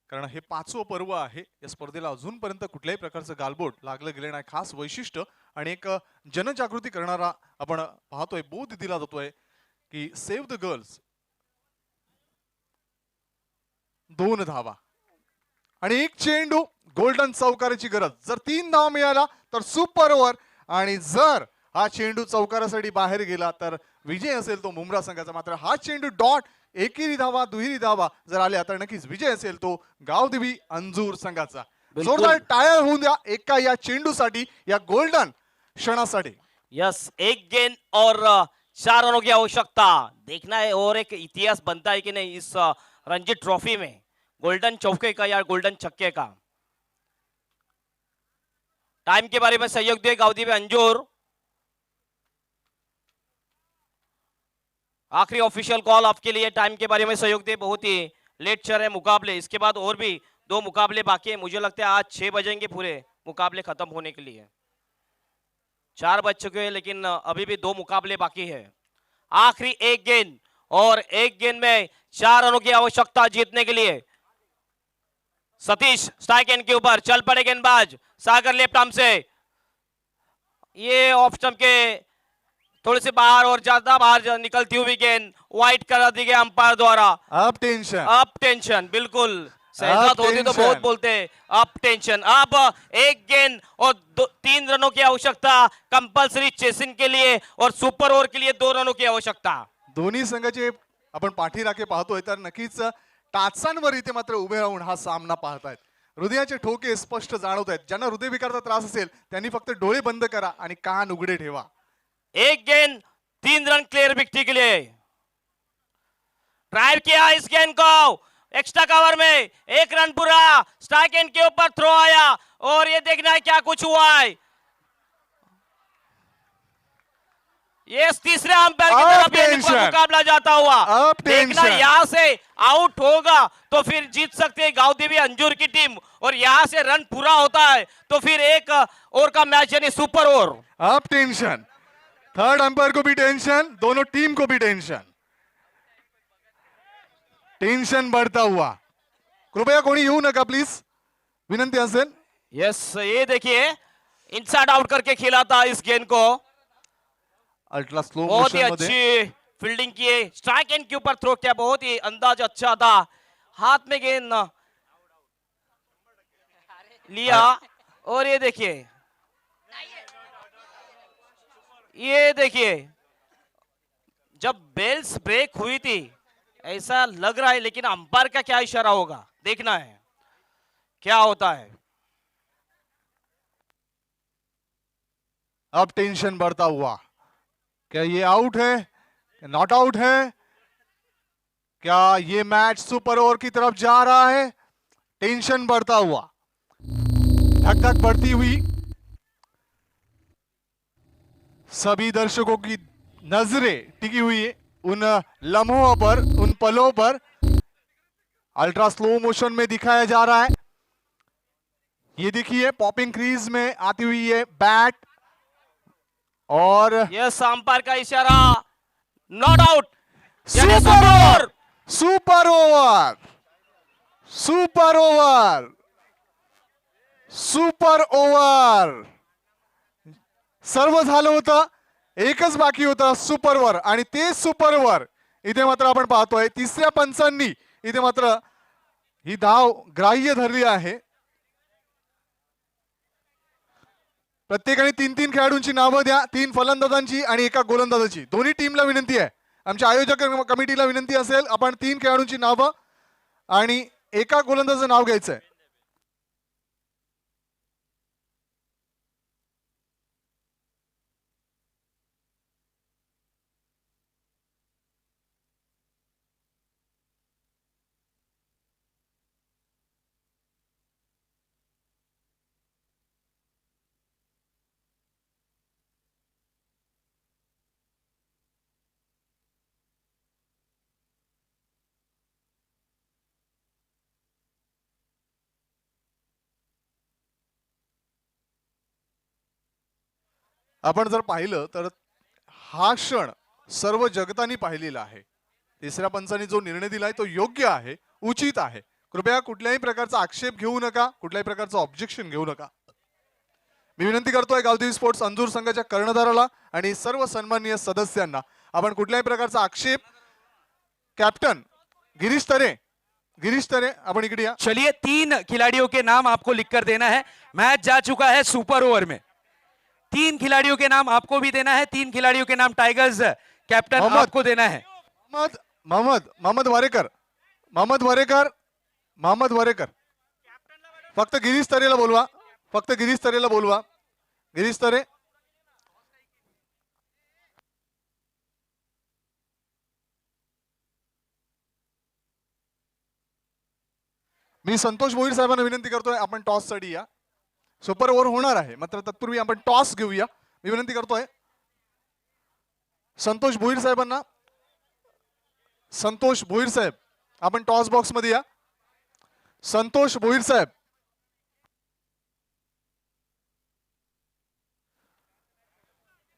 कारण हे 5वं पर्व आहे. या स्पर्धेला अजूनपर्यंत कुठल्याही प्रकारचं गालबोट लागलं गेलं नाही. खास वैशिष्ट्य आणि एक जनजागृती करणारा आपण पाहतोय बोध दिला जातोय की सेव्ह द गर्ल्स. 2 धावा आणि 1 चेंडू. गोल्डन चौकाराची गरज. जर 3 धावा मिळाला तर सुपर ओव्हर आणि जर हा चेंडू चौकारासाठी बाहेर गेला तर विजय असेल तो मुंब्रा संघाचा. मात्र हा चेंडू डॉट एकेरी धावा दुहेरी धावा जर आल्या तर नक्कीच विजय असेल तो गावदेवी अंजूर संघाचा. जोरदार टायर होऊन द्या एका या चेंडूसाठी, या गोल्डन क्षणासाठी. यस, 1 गेंद और 4 रनों की आवश्यकता. देखना है और एक इतिहास बनता है कि नहीं इस रणजी ट्रॉफी में, गोल्डन चौके का या गोल्डन छक्के का. टाइम के बारे में सहयोग दे गावदेवी अंजूर. आखिरी ऑफिशियल कॉल आपके लिए. टाइम के बारे में सहयोग दे. बहुत ही लेट चल रहे मुकाबले. इसके बाद और भी 2 मुकाबले बाकी है. मुझे लगता है आज 6 बजेंगे पूरे मुकाबले खत्म होने के लिए. 4 बज चुके हैं लेकिन अभी भी 2 मुकाबले बाकी है. आखिरी 1 गेंद और 1 गेंद में 4 रनों की आवश्यकता जीतने के लिए. सतीश स्ट्राइक एंड के ऊपर चल पड़े गेंदबाज. सागर लेफ्ट आर्म से. ये ऑफ स्टंप के थोड़े से बाहर और ज्यादा बाहर निकलती हुई गेंद वाइड करा दी गई अंपायर द्वारा. Up tension. Up tension. बिल्कुल सहमत होते तो बहुत बोलते हैं. Up tension. अब 1 गेंद और 3 रनों की आवश्यकता कंपल्सरी चेसिंग के लिए और सुपर ओवर के लिए 2 रनों की आवश्यकता. दोन्ही संघाचे आपण पाठीराखे पाहतोय तर नक्कीच टाचांवर इथे मात्र उभे राहून हा सामना पाहतायत. हृदयाचे ठोके स्पष्ट जाणवत आहेत. ज्यांना हृदयविकाराचा त्रास असेल त्यांनी फक्त डोळे बंद करा आणि कान उघडे ठेवा. एक गेंद 3 रन क्लियर विकेट के लिए ड्राइव किया इस गेंद को एक्स्ट्रा कवर में 1 रन पूरा स्ट्राइक एंड के ऊपर थ्रो आया और ये देखना है क्या कुछ हुआ है. ये तीसरे अंपायर की अब तरफ ये टेंशन। मुकाबला जाता हुआ. अब देखना टेंशन। यहाँ से आउट होगा तो फिर जीत सकते हैं गांवदेवी अंजूर की टीम और यहाँ से रन पूरा होता है तो फिर एक ओवर का मैच यानी सुपर ओवर. अब टेंशन, थर्ड अंपायर को भी टेंशन, दोनों टीम को भी टेंशन. टेंशन बढ़ता हुआ. कृपया कोणी येऊ नका प्लीज, विनंती असेल. यस ये देखिए इनसाइड आउट करके खेला था इस गेंद को. अल्ट्रा स्लो बहुत ही मोशन मध्ये अच्छी फील्डिंग किए स्ट्राइक एंड के ऊपर थ्रो किया. बहुत ही अंदाज अच्छा था. हाथ में गेंद लिया और ये देखिए जब बेल्स ब्रेक हुई थी ऐसा लग रहा है लेकिन अंपायर का क्या इशारा होगा देखना है क्या होता है. अब टेंशन बढ़ता हुआ. क्या ये आउट है, नॉट आउट है, क्या ये मैच सुपर ओवर की तरफ जा रहा है? टेंशन बढ़ता हुआ, धक धक बढ़ती हुई. सभी दर्शकों की नजरें टिकी हुई है उन लम्हों पर, उन पलों पर. अल्ट्रा स्लो मोशन में दिखाया जा रहा है. ये देखिए पॉपिंग क्रीज में आती हुई है बैट और यस अंपायर का इशारा not out. Super over, super over, super over, super over. सर्व झालं होतं, एकच बाकी होतं सुपर ओवर आणि ते सुपर ओवर इथे मात्र आपण पाहतोय तिसऱ्या पंचांनी इथे मात्र ही धाव ग्राह्य धरली आहे. प्रत्येकाने 3-3 खेळाडूंची नावं द्या, 3 फलंदाजांची आणि एका गोलंदाजाची. दोन्ही टीमला विनंती आहे, आमच्या आयोजक कमिटीला विनंती असेल आपण 3 खेळाडूंची नावं आणि एका गोलंदाजाचं नाव घ्यायचंय. आपण जर पाहिलं तर हा क्षण सर्व जगतानी पाहिलेला आहे. तिसऱ्या पंचांनी जो निर्णय दिलाय तो योग्य आहे, उचित आहे. कृपया कुठल्याही प्रकारचा आक्षेप घेऊ नका, कुठल्याही प्रकारचं ऑब्जेक्शन घेऊ नका. मी विनंती करतोय गावदेवी स्पोर्ट्स अंजूर संघाच्या कर्णधाराला आणि सर्व सन्माननीय सदस्यांना आपण कुठल्याही प्रकारचा आक्षेप. कॅप्टन गिरीश तरे आपण इकडे या. चलिए 3 खिलाड़ियों के नाम आपको लिखकर देना है. मैच जा चुका है सुपर ओवर में. 3 खिलाड़ियों के नाम आपको भी देना है. 3 खिलाड़ियों के नाम टाइगर्स कैप्टन मोहम्मद। आपको देना है. मोहम्मद वारेकर. फक्त गिरीश तरेला बोलवा, फक्त गिरीश तरेला बोलवा. गिरीश तरे. मी संतोष भोईर साहेबांना विनंती करतोय आपण टॉस साठी या. सुपर ओव्हर होणार आहे मात्र तत्पूर्वी आपण टॉस घेऊया. मी विनंती करतोय संतोष भोईर साहेबांना. संतोष भोईर साहेब आपण टॉस बॉक्स मध्ये या. संतोष भोईर साहेब.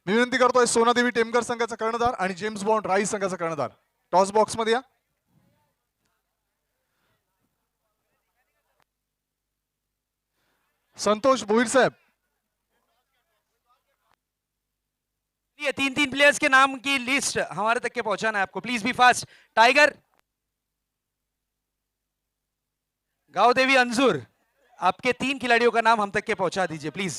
मी विनंती करतोय सोनादेवी टेमकर संघाचा कर्णधार आणि जेम्स बॉन्ड राईस संघाचा कर्णधार टॉस बॉक्स मध्ये या. संतोष भोईर साहब. ये 3-3 प्लेयर्स के नाम की लिस्ट हमारे तक के पहुंचाना है आपको. Please be fast. Tiger, Gavdevi Anjur, आपके 3 खिलाड़ियों का नाम हम तक के पहुंचा दीजिए प्लीज.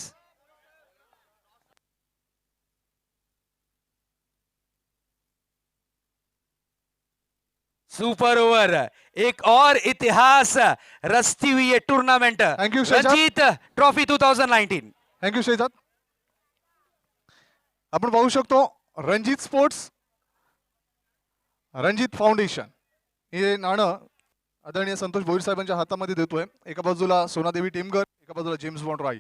सुपर ओवर, एक और इतिहास रचती हुई ये tournament Thank you, Shehzad. Ranjit trophy 2019. Thank you Shehzad. आपण पाहू शकतो रणजित स्पोर्ट्स, रणजित फाउंडेशन हे नाणं आदरणीय संतोष भोईर साहेबांच्या हातामध्ये देतोय. एका बाजूला सोनादेवी टेमगर, एका बाजूला जेम्स बॉन्ड राय.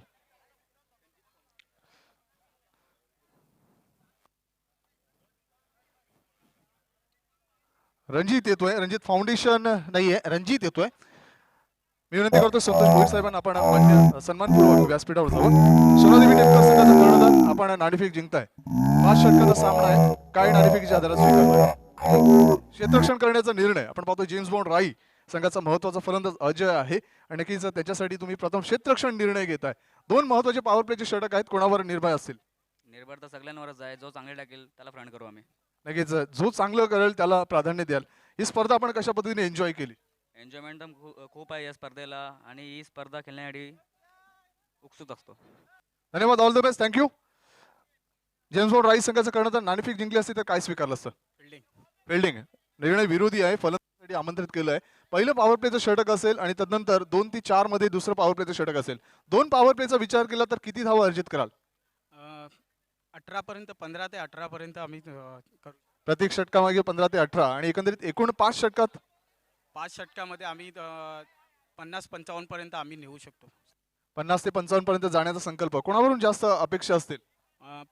रणजित येतोय, रणजित फाउंडेशन नाहीये, रणजित येतोय. मी विनंती करतो संतोष भोईर साहेबांना आपण सन्मानपूर्वक व्यासपीठावर जावं. सोनादेवी टेमकर संघाचा कर्णधार आपण नाणेफेक जिंकताय. 5 षटकाचा सामना आहे, काय नाणेफेकीच्या आधारात स्वीकारलाय. क्षेत्ररक्षण करण्याचा निर्णय आपण पाहतो. जेम्स बॉन्ड राई संघाचा महत्वाचा फलंदाज अजय आहे आणि नक्कीच त्याच्यासाठी तुम्ही प्रथम क्षेत्ररक्षण निर्णय घेताय. 2 महत्वाचे पॉवर प्लेचे षटक आहेत, कोणावर निर्भय असतील? निर्भर तर सगळ्यांवरच आहे. जो चांगले टाकेल त्याला फ्रंट करू आम्ही. नक्कीच जो चांगलं करेल त्याला प्राधान्य द्याल. ही स्पर्धा आपण कशा पद्धतीने एन्जॉय केली? एन्जॉयमेंट तर खूप आहे या स्पर्धेला आणि ही स्पर्धा खेळण्यासाठी उत्सुक असतो. धन्यवाद, all the best, thank you. James bond rice संघाचं कर्णधार नाणेफेक जिंकली असती तर काय स्वीकारलं असतं? फिल्डिंग. निर्णय विरोधी आहे, फलंदाजासाठी आमंत्रित केलं आहे. पहिलं पॉवर प्लेचं षटक असेल आणि तदनंतर 2 ते 4 मध्ये दुसरं पॉवर प्लेचं षटक असेल. 2 पॉवर प्लेचा विचार केला तर किती धावा अर्जित कराल? 18 पर्यंत, 15 ते 18 पर्यंत आम्ही करू. प्रत्येक षटकामागे 15 ते 18 आणि एकंदरीत एकूण 5 षटकात 5 षटकामध्ये आम्ही 50-55 पर्यंत आम्ही नेऊ शकतो. 50 ते 55 पर्यंत जाण्याचा संकल्प. कोणावरून जास्त अपेक्षा असतील?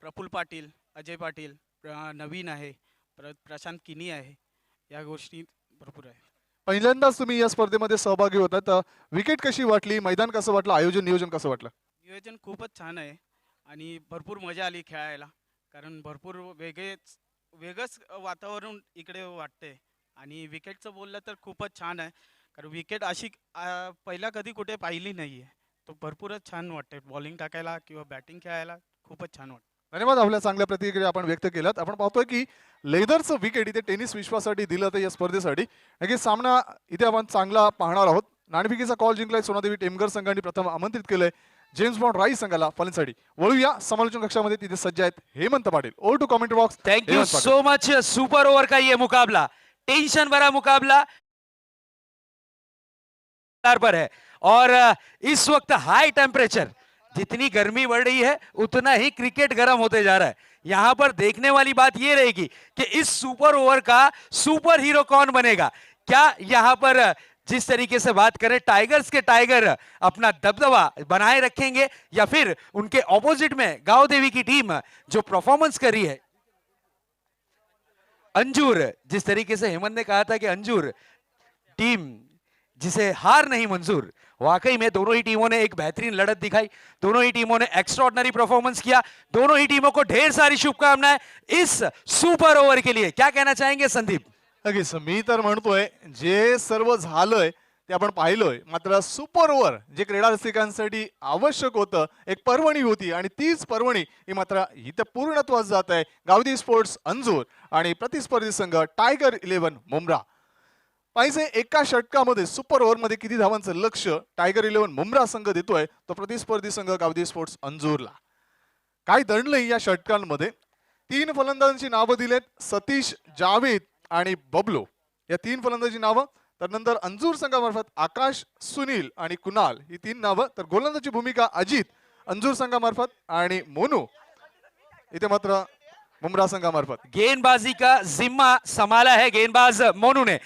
प्रफुल्ल पाटील, अजय पाटील, नवीन आहे, प्रशांत किनी आहे, या गोष्टी भरपूर आहे. पहिल्यांदाच तुम्ही या स्पर्धेमध्ये सहभागी होता, तर विकेट कशी वाटली, मैदान कसं वाटलं, आयोजन नियोजन कसं वाटलं? नियोजन खूपच छान आहे आणि भरपूर मजा आली खेळायला, कारण भरपूर वेगळंच वातावरण इकडे वाटते. आणि विकेटचं बोललं तर खूपच छान आहे, कारण विकेट अशी पहिला कधी कुठे पाहिली नाही आहे. तो भरपूरच छान वाटते बॉलिंग टाकायला किंवा बॅटिंग खेळायला, खूपच छान वाटतं. धन्यवाद, आपल्या चांगल्या प्रतिक्रिया आपण व्यक्त केल्यात. आपण पाहतोय की लेदरचं विकेट इथे टेनिस विश्वासाठी दिलं होतं या स्पर्धेसाठी. नक्कीच सामना इथे आपण चांगला पाहणार आहोत. नाणेफेकीचा कॉल जिंकलाय सोनादेवी टेमगर संघाने प्रथम आमंत्रित केलंय जेम्स बॉन्ड राई संघाला फलंदाजीसाठी. वळूया समालोचन कक्षामध्ये, तिथे सज्ज आहेत Hemant Patil. Over to comment box. Thank you so much. Super over का ये मुकाबला टेंशन भरा मुकाबला पर है और इस वक्त हाई टेम्परेचर, जितनी गर्मी बढ़ रही है उतना ही क्रिकेट गर्म होते जा रहा है. यहां पर देखने वाली बात यह रहेगी कि इस सुपर ओवर का सुपर हीरो कौन बनेगा. क्या यहां पर जिस तरीके से बात करें टाइगर्स के टाइगर अपना दबदबा बनाए रखेंगे या फिर उनके ऑपोजिट में गांव देवी की टीम जो परफॉर्मेंस कर रही है. अंजूर, जिस तरीके से हेमंत ने कहा था कि अंजूर टीम जिसे हार नहीं मंजूर, वाकई में दोनों ही टीमों ने एक बेहतरीन लड़त दिखाई. दोनों ही टीमों ने एक्स्ट्राऑर्डिनरी परफॉर्मेंस किया. दोनों ही टीमों को ढेर सारी शुभकामनाएं इस सुपर ओवर के लिए. क्या कहना चाहेंगे संदीप? नक्कीच, मी तर म्हणतोय जे सर्व झालंय ते आपण पाहिलोय, मात्र सुपर ओव्हर जे क्रीडा रसिकांसाठी आवश्यक होतं, एक पर्वणी होती आणि तीच पर्वणी ही मात्र इथं पूर्णत्वास जात आहे. गावदी स्पोर्ट्स अंजूर आणि प्रतिस्पर्धी संघ टायगर 11 मुंब्रा. पाहिजे एका षटकामध्ये सुपर ओव्हर मध्ये किती धावांचं लक्ष टायगर 11 मुंब्रा संघ देतोय, तो प्रतिस्पर्धी संघ गावदी स्पोर्ट्स अंजूरला. काय दडलंय या षटकांमध्ये? 3 फलंदाजांची नावं दिलेत, सतीश, जावेद आणि बबलो, या 3 फलंदाजी नावं. त्यानंतर अंजूर संघामार्फत आकाश, सुनील आणि कुणाल ही 3 नावं. तर गोलंदाजी भूमिका अजित अंजूर संघामार्फत आणि मोनू इथे मात्र मुंब्रा संघामार्फत. गेंदबाजी का जिम्मा संभाला है गेंदबाज मोनू ने.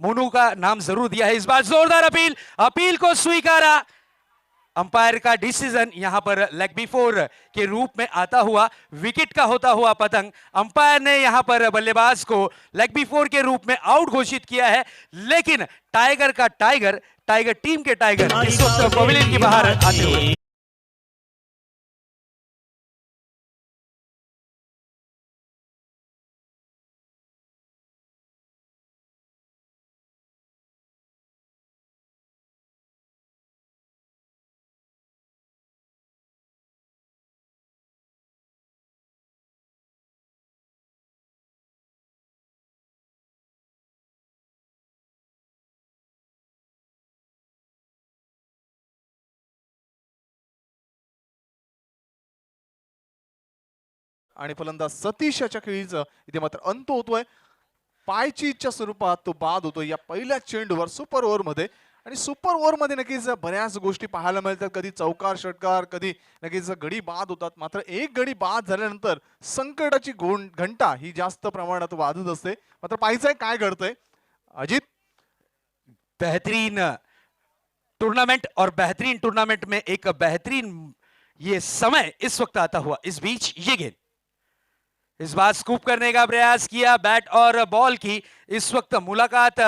मोनू का नाम जरूर दिया है इस बार. जोरदार अपील, अपील को स्वीकारा. अंपायर का डिसीजन यहां पर लेग बिफोर के रूप में आता हुआ, विकेट का होता हुआ पतंग. अंपायर ने यहां पर बल्लेबाज को लेग बिफोर के रूप में आउट घोषित किया है, लेकिन टाइगर का टाइगर, टाइगर टीम के टाइगर इस वक्त पवेलियन के बाहर आते हुए. आणि फलंदाज सतीश याच्या खेळीचं इथे मात्र अंत होतोय. पायचीच्या स्वरूपात तो बाद होतो या पहिल्या चेंडूवर सुपर ओव्हर मध्ये. आणि सुपर ओव्हर मध्ये नक्कीच बऱ्याच गोष्टी पाहायला मिळतात. कधी चौकार षटकार, कधी नक्कीच गडी बाद होतात. मात्र एक गडी बाद झाल्यानंतर संकटाची घंटा ही जास्त प्रमाणात वाजत असते. मात्र पाहायचंय काय घडतंय. अजित, बेहतरीन टूर्नामेंट और बेहतरीन टूर्नामेंट में एक बेहतरीन ये समय इस वक्त आता हुआ. इस बीच ये गेंद इस बार स्कूप करने का प्रयास किया, बैट और बॉल की इस वक्त मुलाकात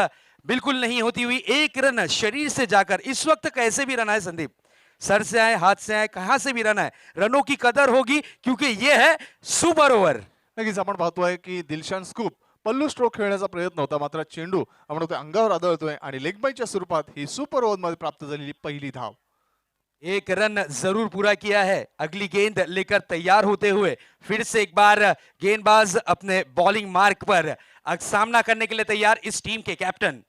बिल्कुल नहीं होती हुई. एक रन शरीर से जाकर इस वक्त कैसे भी रन आए संदीप, सर से आए, हाथ से आए, कहां से भी रन आए, रनों की कदर होगी क्योंकि ये है सुपर ओव्हर. नक्कीच आपण पाहतोय की दिलशान स्कूप पल्लू स्ट्रोक खेळण्याचा प्रयत्न होता. मात्र चेंडू आपण बघतोय अंगावर आदळतोय आणि लेग बायच्या स्वरूपात ही सुपर ओव्हर मध्ये प्राप्त झालेली पहिली धाव. एक रन जरूर पूरा किया है. अगली गेंद लेकर तैयार होते हुए फिर से एक बार गेंदबाज अपने बॉलिंग मार्क पर सामना करने के लिए तैयार इस टीम के कैप्टन.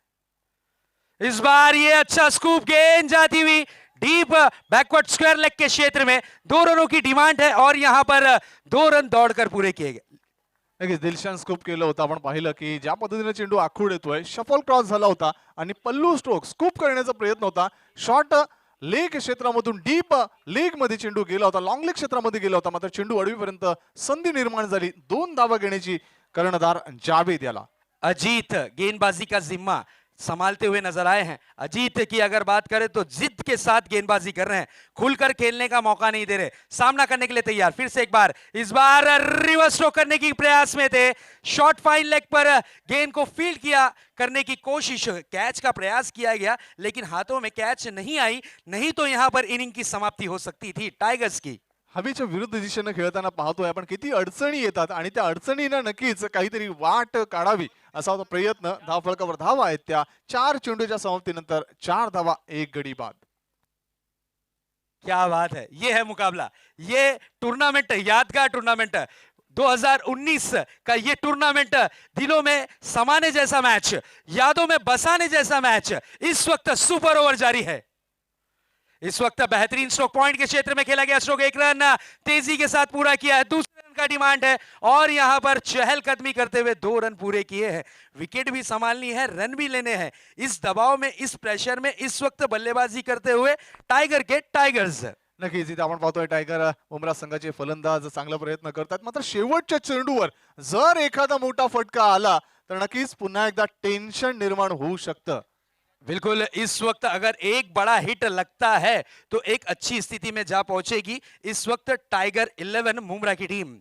इस बार ये अच्छा स्कूप, गेंद जाती हुई डीप बैकवर्ड स्क्वायर लेग के क्षेत्र में. 2 रनों की डिमांड है और यहां पर 2 रन दौड़कर पूरे किए गए. नक्कीच दिलशान स्कूप केलं होतं. आपण पाहिलं की ज्या पद्धतीने चेंडू आखूड येतोय, शफल क्रॉस झाला होता आणि पल्लू स्ट्रोक स्कूप करण्याचा प्रयत्न होता. शॉर्ट लेग क्षेत्रामधून डीप लेग मध्ये चेंडू गेला होता, लॉंग लेग क्षेत्रामध्ये गेला होता. मात्र चेंडू अडवीपर्यंत संधी निर्माण झाली. 2 धावा घेण्याची कर्णधार जावेद याला. अजीत गेंदबाजी का जिम्मा संभालते हुए नजर आए हैं. अजीत की अगर बात करें तो जिद के साथ गेंदबाजी कर रहे हैं, खुलकर खेलने का मौका नहीं दे रहे, सामना करने के लिए तैयार. फिर से एक बार, इस बार रिवर्स स्ट्रोक करने की प्रयास में थे. शॉर्ट फाइन लेग पर गेंद को फील्ड किया करने की कोशिश, कैच का प्रयास किया गया लेकिन हाथों में कैच नहीं आई. नहीं तो यहां पर इनिंग की समाप्ति हो सकती थी टाइगर्स की. हवेच्या विरुद्ध दिशेनं खेळताना पाहतोय आपण किती अडचणी येतात आणि त्या अडचणींना नक्कीच काहीतरी वाट काढावी असा होता प्रयत्न. धावफलकावर धावा आहेत त्या 4 चेंडूच्या समाप्तीनंतर 4 धावा 1 गडी बाद. क्या बात है, ये है मुकाबला, ये टूर्नामेंट, यादगार टूर्नामेंट 2019 का. ये टूर्नामेंट दिलों में समाने जैसा मैच, यादों में बसाने जैसा मैच इस वक्त सुपर ओवर जारी है. इस वक्त बेहतरीन स्ट्रोक पॉइंट के क्षेत्र में खेला गया स्ट्रोक. 1 रन तेजी के साथ पूरा किया है. दूसरे रन का डिमांड है और यहां पर चहलकदमी करते हुए 2 रन पूरे किए हैं. विकेट भी संभालनी है, रन भी लेने हैं. इस दबाव में, इस प्रेशर में इस वक्त बल्लेबाजी करते हुए टाइगर के टाइगर्स. नक्कीच इथे आपण पाहतोय टायगर मुंब्रा संघाचे फलंदाज चांगला प्रयत्न करतात. मात्र शेवटच्या चेंडूवर जर एखादा मोठा फटका आला तर नक्कीच पुन्हा एकदा टेन्शन निर्माण होऊ शकतं. बिल्कुल, इस वक्त अगर एक बड़ा हिट लगता है तो एक अच्छी स्थिति में जा पहुंचेगी इस वक्त टाइगर 11 मुंब्रा की टीम.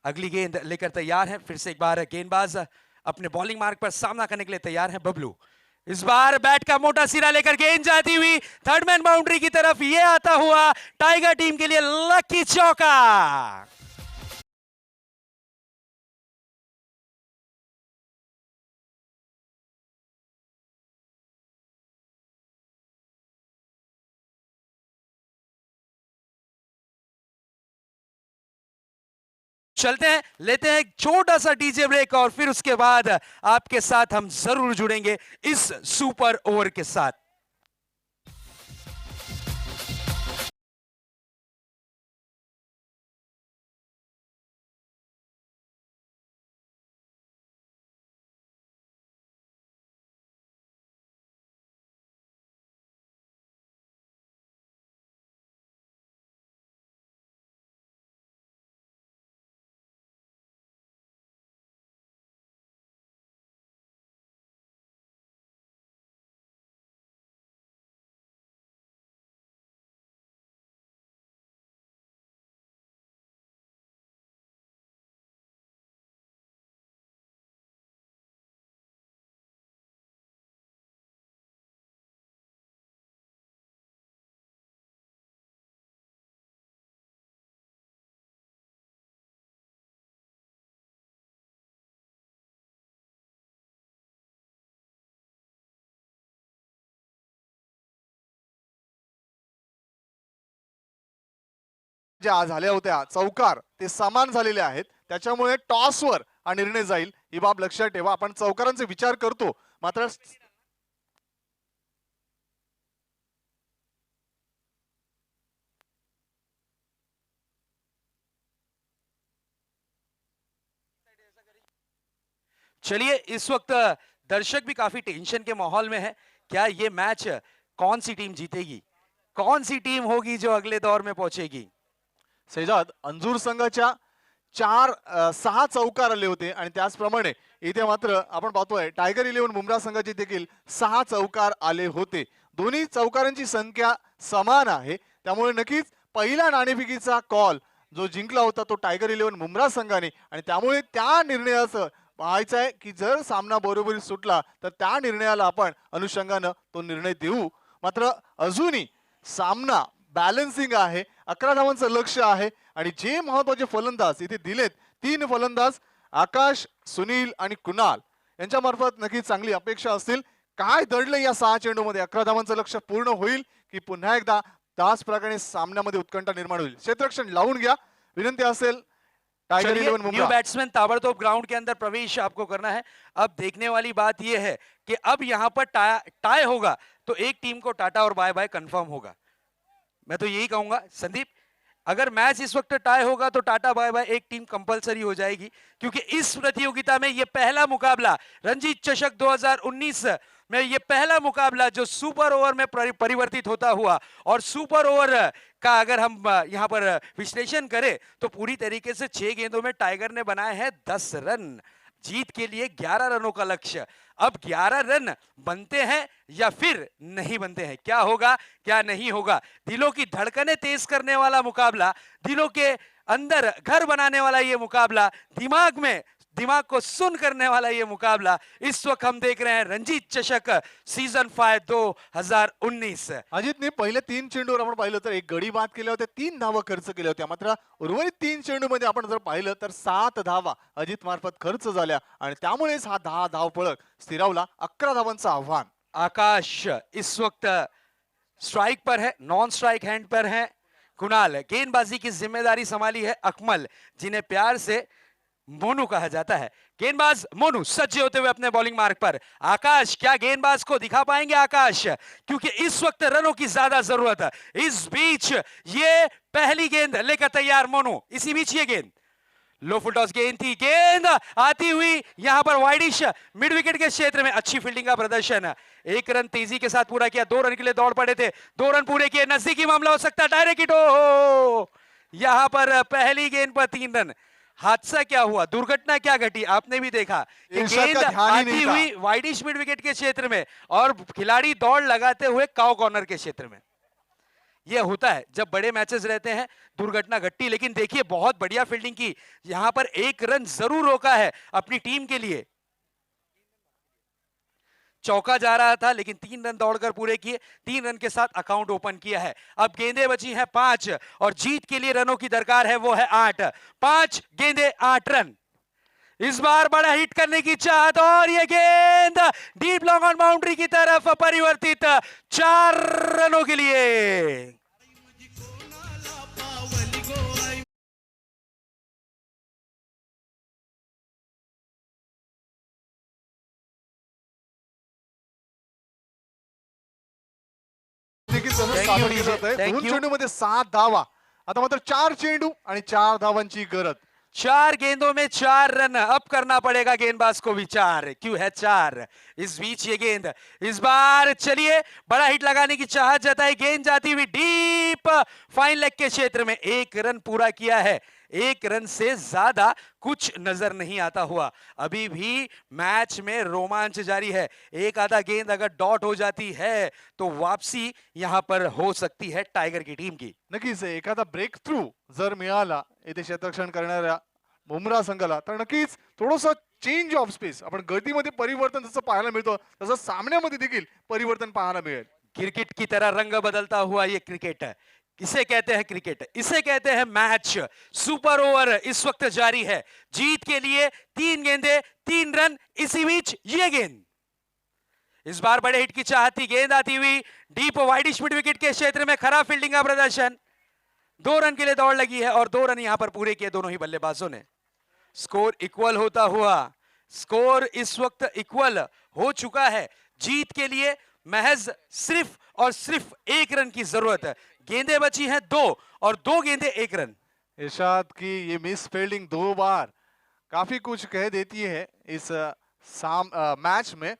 अगली गेंद लेकर तैयार है. फिर से एक बार गेंदबाज अपने बॉलिंग मार्क पर सामना करने के लिए तैयार है. बबलू इस बार बैट का मोटा सिरा लेकर गेंद जाती हुई थर्ड मैन बाउंड्री की तरफ. ये आता हुआ टाइगर टीम के लिए लकी चौका. चलते हैं, लेते हैं एक छोटा सा डीजे ब्रेक और फिर उसके बाद आपके साथ हम जरूर जुड़ेंगे इस सुपर ओवर के साथ. ज्या झाल्या होत्या चौकार ते समान झालेले आहेत. त्याच्यामुळे टॉसवर हा निर्णय जाईल ही बाब लक्षात ठेवा. आपण चौकारांचे विचार करतो मात्र चलिए इस वक्त दर्शक भी काफी टेंशन के माहौल में है। क्या ये मैच कौन सी टीम जीतेगी, कौन सी टीम होगी जो अगले दौर में पहुंचेगी? शेजाद अंजूर संघाच्या 6 चौकार आले होते आणि त्याचप्रमाणे इथे मात्र आपण पाहतोय टायगर इलेव्हन मुंब्रा संघाचे देखील 6 चौकार आले होते. दोन्ही चौकारांची संख्या समान आहे, त्यामुळे नक्कीच पहिला नाणेफेकीचा कॉल जो जिंकला होता तो टायगर इलेव्हन मुंब्रा संघाने, आणि त्यामुळे त्या निर्णयाचं पाहायचं आहे की जर सामना बरोबरी सुटला तर त्या निर्णयाला आपण अनुषंगानं तो निर्णय देऊ. मात्र अजूनही सामना बॅलन्सिंग आहे, 11 धावांचं लक्ष आहे आणि जे महत्वाचे फलंदाज इथे दिलेत 3 फलंदाज आकाश, सुनील आणि कुणाल यांच्या मार्फत नक्कीच चांगली अपेक्षा असतील. काय दडलं या 6 चेंडूमध्ये, 11 धावांचं लक्ष पूर्ण होईल की पुन्हा एकदा त्याच प्रकारे सामन्यामध्ये उत्कंठा निर्माण होईल? क्षेत्ररक्षण लावून घ्या, विनंती असेल टाइगर चलिए, इलेवन न्यू मुंब्रा. बैट्समैन ताबड़तोड़ ग्राउंड के अंदर प्रवेश आपको करना है. अब देखने वाली बात यह है कि अब यहां पर टाई होगा तो एक टीम को टाटा और बाय बाय कंफर्म होगा. मैं तो यही कहूंगा संदीप, अगर मैच इस वक्त टाई होगा तो टाटा बाय बाय एक टीम कंपलसरी हो जाएगी, क्योंकि इस प्रतियोगिता में यह पहला मुकाबला रंजीत चषक 2019 में ये पहला मुकाबला जो सुपर ओवर में परिवर्तित होता हुआ, और सुपर ओवर का अगर हम यहां पर विश्लेषण करें तो पूरी तरीके से 6 गेंदों में टाइगर ने बनाए हैं 10 रन. जीत के लिए 11 रनों का लक्ष्य. अब 11 रन बनते हैं या फिर नहीं बनते हैं, क्या होगा क्या नहीं होगा? दिलों की धड़कनें तेज करने वाला मुकाबला, दिलों के अंदर घर बनाने वाला ये मुकाबला, दिमाग को सुन करने वाला ये मुकाबला इस वक्त हम देख रहे हैं रणजीत चषक सीजन 5 2019. अजितने पहिले 3 चेंडूवर आपण पाहिलं तर एक गडी बाद केल्या होत्या, 3 धावा खर्च केल्या होत्या. मात्र उर्वरित 3 चेंडूमध्ये आपण जर पाहिलं तर 7 धावा अजित मार्फत खर्च झाल्या आणि त्यामुळेच हा 10 धावफलक स्थिरावला. 11 धावांचं आव्हान. आकाश इस वक्त स्ट्राइक पर है, नॉन स्ट्राइक हैंड पर है. कुणाल गेंदबाजी की जिम्मेदारी संभाली है. अकमल जिन्हें प्यार से मोनू कहा जाता है, गेंदबाज मोनू सज्ज होते हुए अपने बॉलिंग मार्ग पर. आकाश क्या गेंदबाज को दिखा पाएंगे आकाश, क्योंकि इस वक्त रनों की ज्यादा जरूरत है. इस बीच ये पहली गेंद लेकर तैयार मोनू. इसी बीच ये गेंद लो फुल टॉस गेंद थी, गेंद आती हुई यहां पर वाइडिश मिड विकेट के क्षेत्र में. अच्छी फील्डिंग का प्रदर्शन, 1 रन तेजी के साथ पूरा किया. 2 रन के लिए दौड़ पड़े थे, 2 रन पूरे किए. नजदीकी मामला हो सकता है, डायरेक्ट हिट हो. यहां पर पहली गेंद पर 3 रन. हादसा क्या हुआ, दुर्घटना क्या घटी, आपने भी देखा कि इरशाद गेंद का ध्यान ही नहीं आती था. हुई वाइडिश मिड विकेट के क्षेत्र में और खिलाड़ी दौड़ लगाते हुए काउ कॉर्नर के क्षेत्र में. यह होता है जब बड़े मैचेस रहते हैं, दुर्घटना घटी. लेकिन देखिए बहुत बढ़िया फील्डिंग की, यहां पर 1 रन जरूर रोका है अपनी टीम के लिए. चौका जा रहा था लेकिन 3 रन दौड़कर पूरे किए. 3 रन के साथ अकाउंट ओपन किया है. अब गेंदें बची हैं 5 और जीत के लिए रनों की दरकार है वो है 8. 5 गेंदें 8 रन. इस बार बड़ा हिट करने की चाहत और ये गेंद डीप लॉन्ग ऑन बाउंड्री की तरफ परिवर्तित. 4 रनों के लिए. देखील तसंच Thank you, सादर DJ. दिसत आहे. Thank 2 you. चेंडूमध्ये 7 धावा. आता मात्र 4 चेंडू आणि 4 धावांची गरज. 4 गेंदों में 4 रन. अब करना पड़ेगा गेंदबाज को विचार, क्यों है 4. इस बीच ये गेंद इस बार चलिए बड़ा हिट लगाने की चाहत जताई. गेंद जाती हुई डीप फाइन लेग के क्षेत्र में. 1 रन पूरा किया है. 1 रन से ज्यादा कुछ नजर नहीं आता हुआ. अभी भी मैच में रोमांच जारी है. एक आधा गेंद अगर डॉट हो जाती है तो वापसी यहां पर हो सकती है टाइगर की टीम की. नक्कीच एखादा ब्रेक थ्रू जर मिळाला येथे क्षेत्ररक्षण करणाऱ्या मुंब्रा संघाला तर नक्कीच थोडंसं चेंज ऑफ स्पेस, आपण गतीमध्ये परिवर्तन जसं पाहायला मिळतं तसं सामन्यामध्ये देखील परिवर्तन पाहायला मिळेल. क्रिकेट की तरह रंग बदलता हुआ ये क्रिकेट है. इसे कहते हैं क्रिकेट, इसे कहते हैं मैच. सुपर ओवर इस वक्त जारी है. जीत के लिए 3 गेंदें 3 रन. इसी बीच ये गेंद इस बार बड़े हिट की चाहत थी. गेंद आती हुई डीप वाइडिश मिड विकेट के क्षेत्र में. खराब फील्डिंग का प्रदर्शन. 2 रन के लिए दौड़ लगी है और 2 रन यहां पर पूरे किए दोनों ही बल्लेबाजों ने. स्कोर इक्वल होता हुआ, स्कोर इस वक्त इक्वल हो चुका है. जीत के लिए महज सिर्फ और सिर्फ 1 रन की जरूरत है. गेंदें बची हैं 2 और 2 गेंदें 1 रन. इरशाद की ये मिस फील्डिंग 2 बार काफी कुछ कह देती है इस मैच में।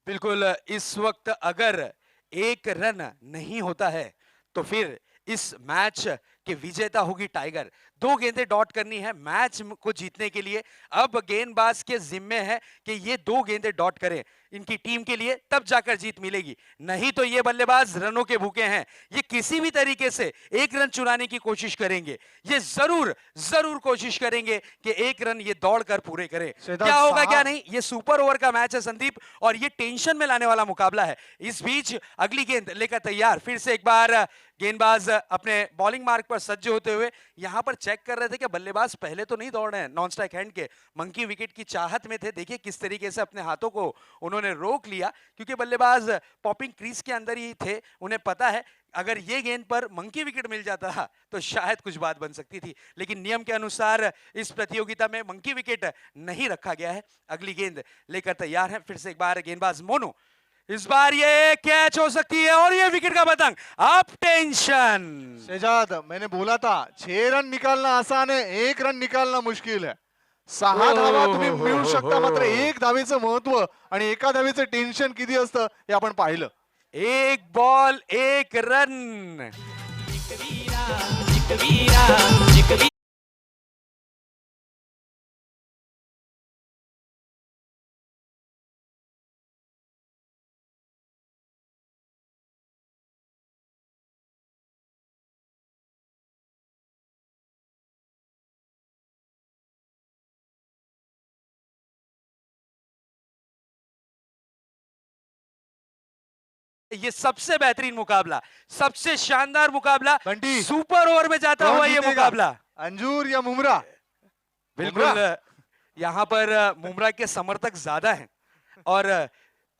बिल्कुल, इस वक्त अगर एक रन नहीं होता है तो फिर इस मैच के विजेता होगी टाइगर। 2 गेंदें डॉट करनी है मैच को जीतने के लिए। अब गेंदबाज के जिम्मे है कि ये 2 गेंदें डॉट करें इनकी टीम के लिए, तब जाकर जीत मिलेगी। नहीं तो ये बल्लेबाज रनों के भूखे हैं, ये किसी भी तरीके से 1 रन चुराने की कोशिश करेंगे। ये जरूर कोशिश करेंगे कि 1 रन ये दौड़ कर पूरे करें। शेदार क्या होगा साहब। क्या नहीं, ये सुपर ओवर का मैच है संदीप, और ये टेंशन में लाने वाला मुकाबला है। इस बीच अगली गेंद लेकर तैयार, फिर से एक बार गेंदबाज अपने बॉलिंग मार्क पर सज्ज होते हुए यहां पर चेक कर रहे थे कि बल्लेबाज पहले तो नहीं दौड़ रहे हैं, नॉन स्ट्राइक हैंड के मंकी विकेट की चाहत में थे। देखिए किस तरीके से अपने हाथों को उन्होंने रोक लिया, क्योंकि बल्लेबाज पॉपिंग क्रीज के अंदर ही थे। उन्हें पता है अगर ये गेंद पर मंकी विकेट मिल जाता तो शायद कुछ बात बन सकती थी, लेकिन नियम के अनुसार इस प्रतियोगिता में मंकी विकेट नहीं रखा गया है। अगली गेंद लेकर तैयार है, फिर से एक बार गेंदबाज मोनू। इस बार ये कैच हो सकती है और ये विकेट का पतंग। अब टेंशन। शेजाद, मैंने बोला था 6 रन निकालना आसान है, 1 रन निकालना मुश्किल है। 6 धावा तुम्ही मिळवू शकता, मात्र 1 धावेचं महत्व आणि एका धावेचं टेन्शन किती असतं हे आपण पाहिलं। 1 बॉल 1 रन। ये सबसे बेहतरीन मुकाबला, सबसे शानदार मुकाबला, बंटी, सुपर ओवर में जाता कौन हुआ ये जीतेगा? मुकाबला। अंजूर या मुमरा? बिल्कुल, यहाँ पर मुमरा के समर्थक ज्यादा हैं, और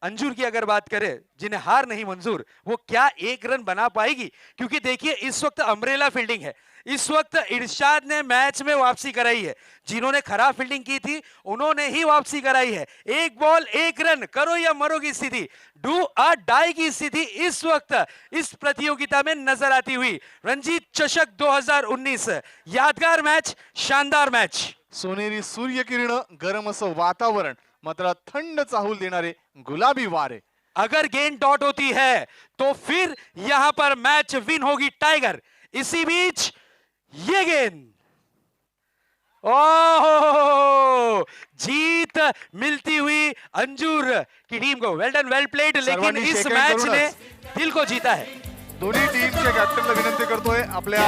अंजूर की अगर बात करें जिन्हें हार नहीं मंजूर, वो क्या 1 रन बना पाएगी? क्योंकि देखिए इस वक्त अम्ब्रेला फील्डिंग है। इस वक्त इरशाद ने मैच में वापसी कराई है, जिन्होंने खराब फील्डिंग की थी उन्होंने ही वापसी कराई है। 1 बॉल 1 रन, करो या मरो की स्थिति, डू और डाई की स्थिति इस वक्त इस प्रतियोगिता में नजर आती हुई। रणजीत चषक 2019 यादगार मैच, शानदार मैच। सोनेरी सूर्यकिरण, गरम असं वातावरण, मात्र थंड चाहूल देणारे गुलाबी वारे। अगर गेंद डॉट होती है तो फिर यहां पर मैच विन होगी टाइगर। इसी बीच ये गेंद, ओह, जीत मिलती हुई अंजूर की टीम को। वेल डन, वेल प्लेड, लेकिन सर्वांनी इस शेक हँड मैच ने करूनच दिल को जीता है। दोन्ही टीमच्या कॅप्टनला विनंती करतोय आपल्या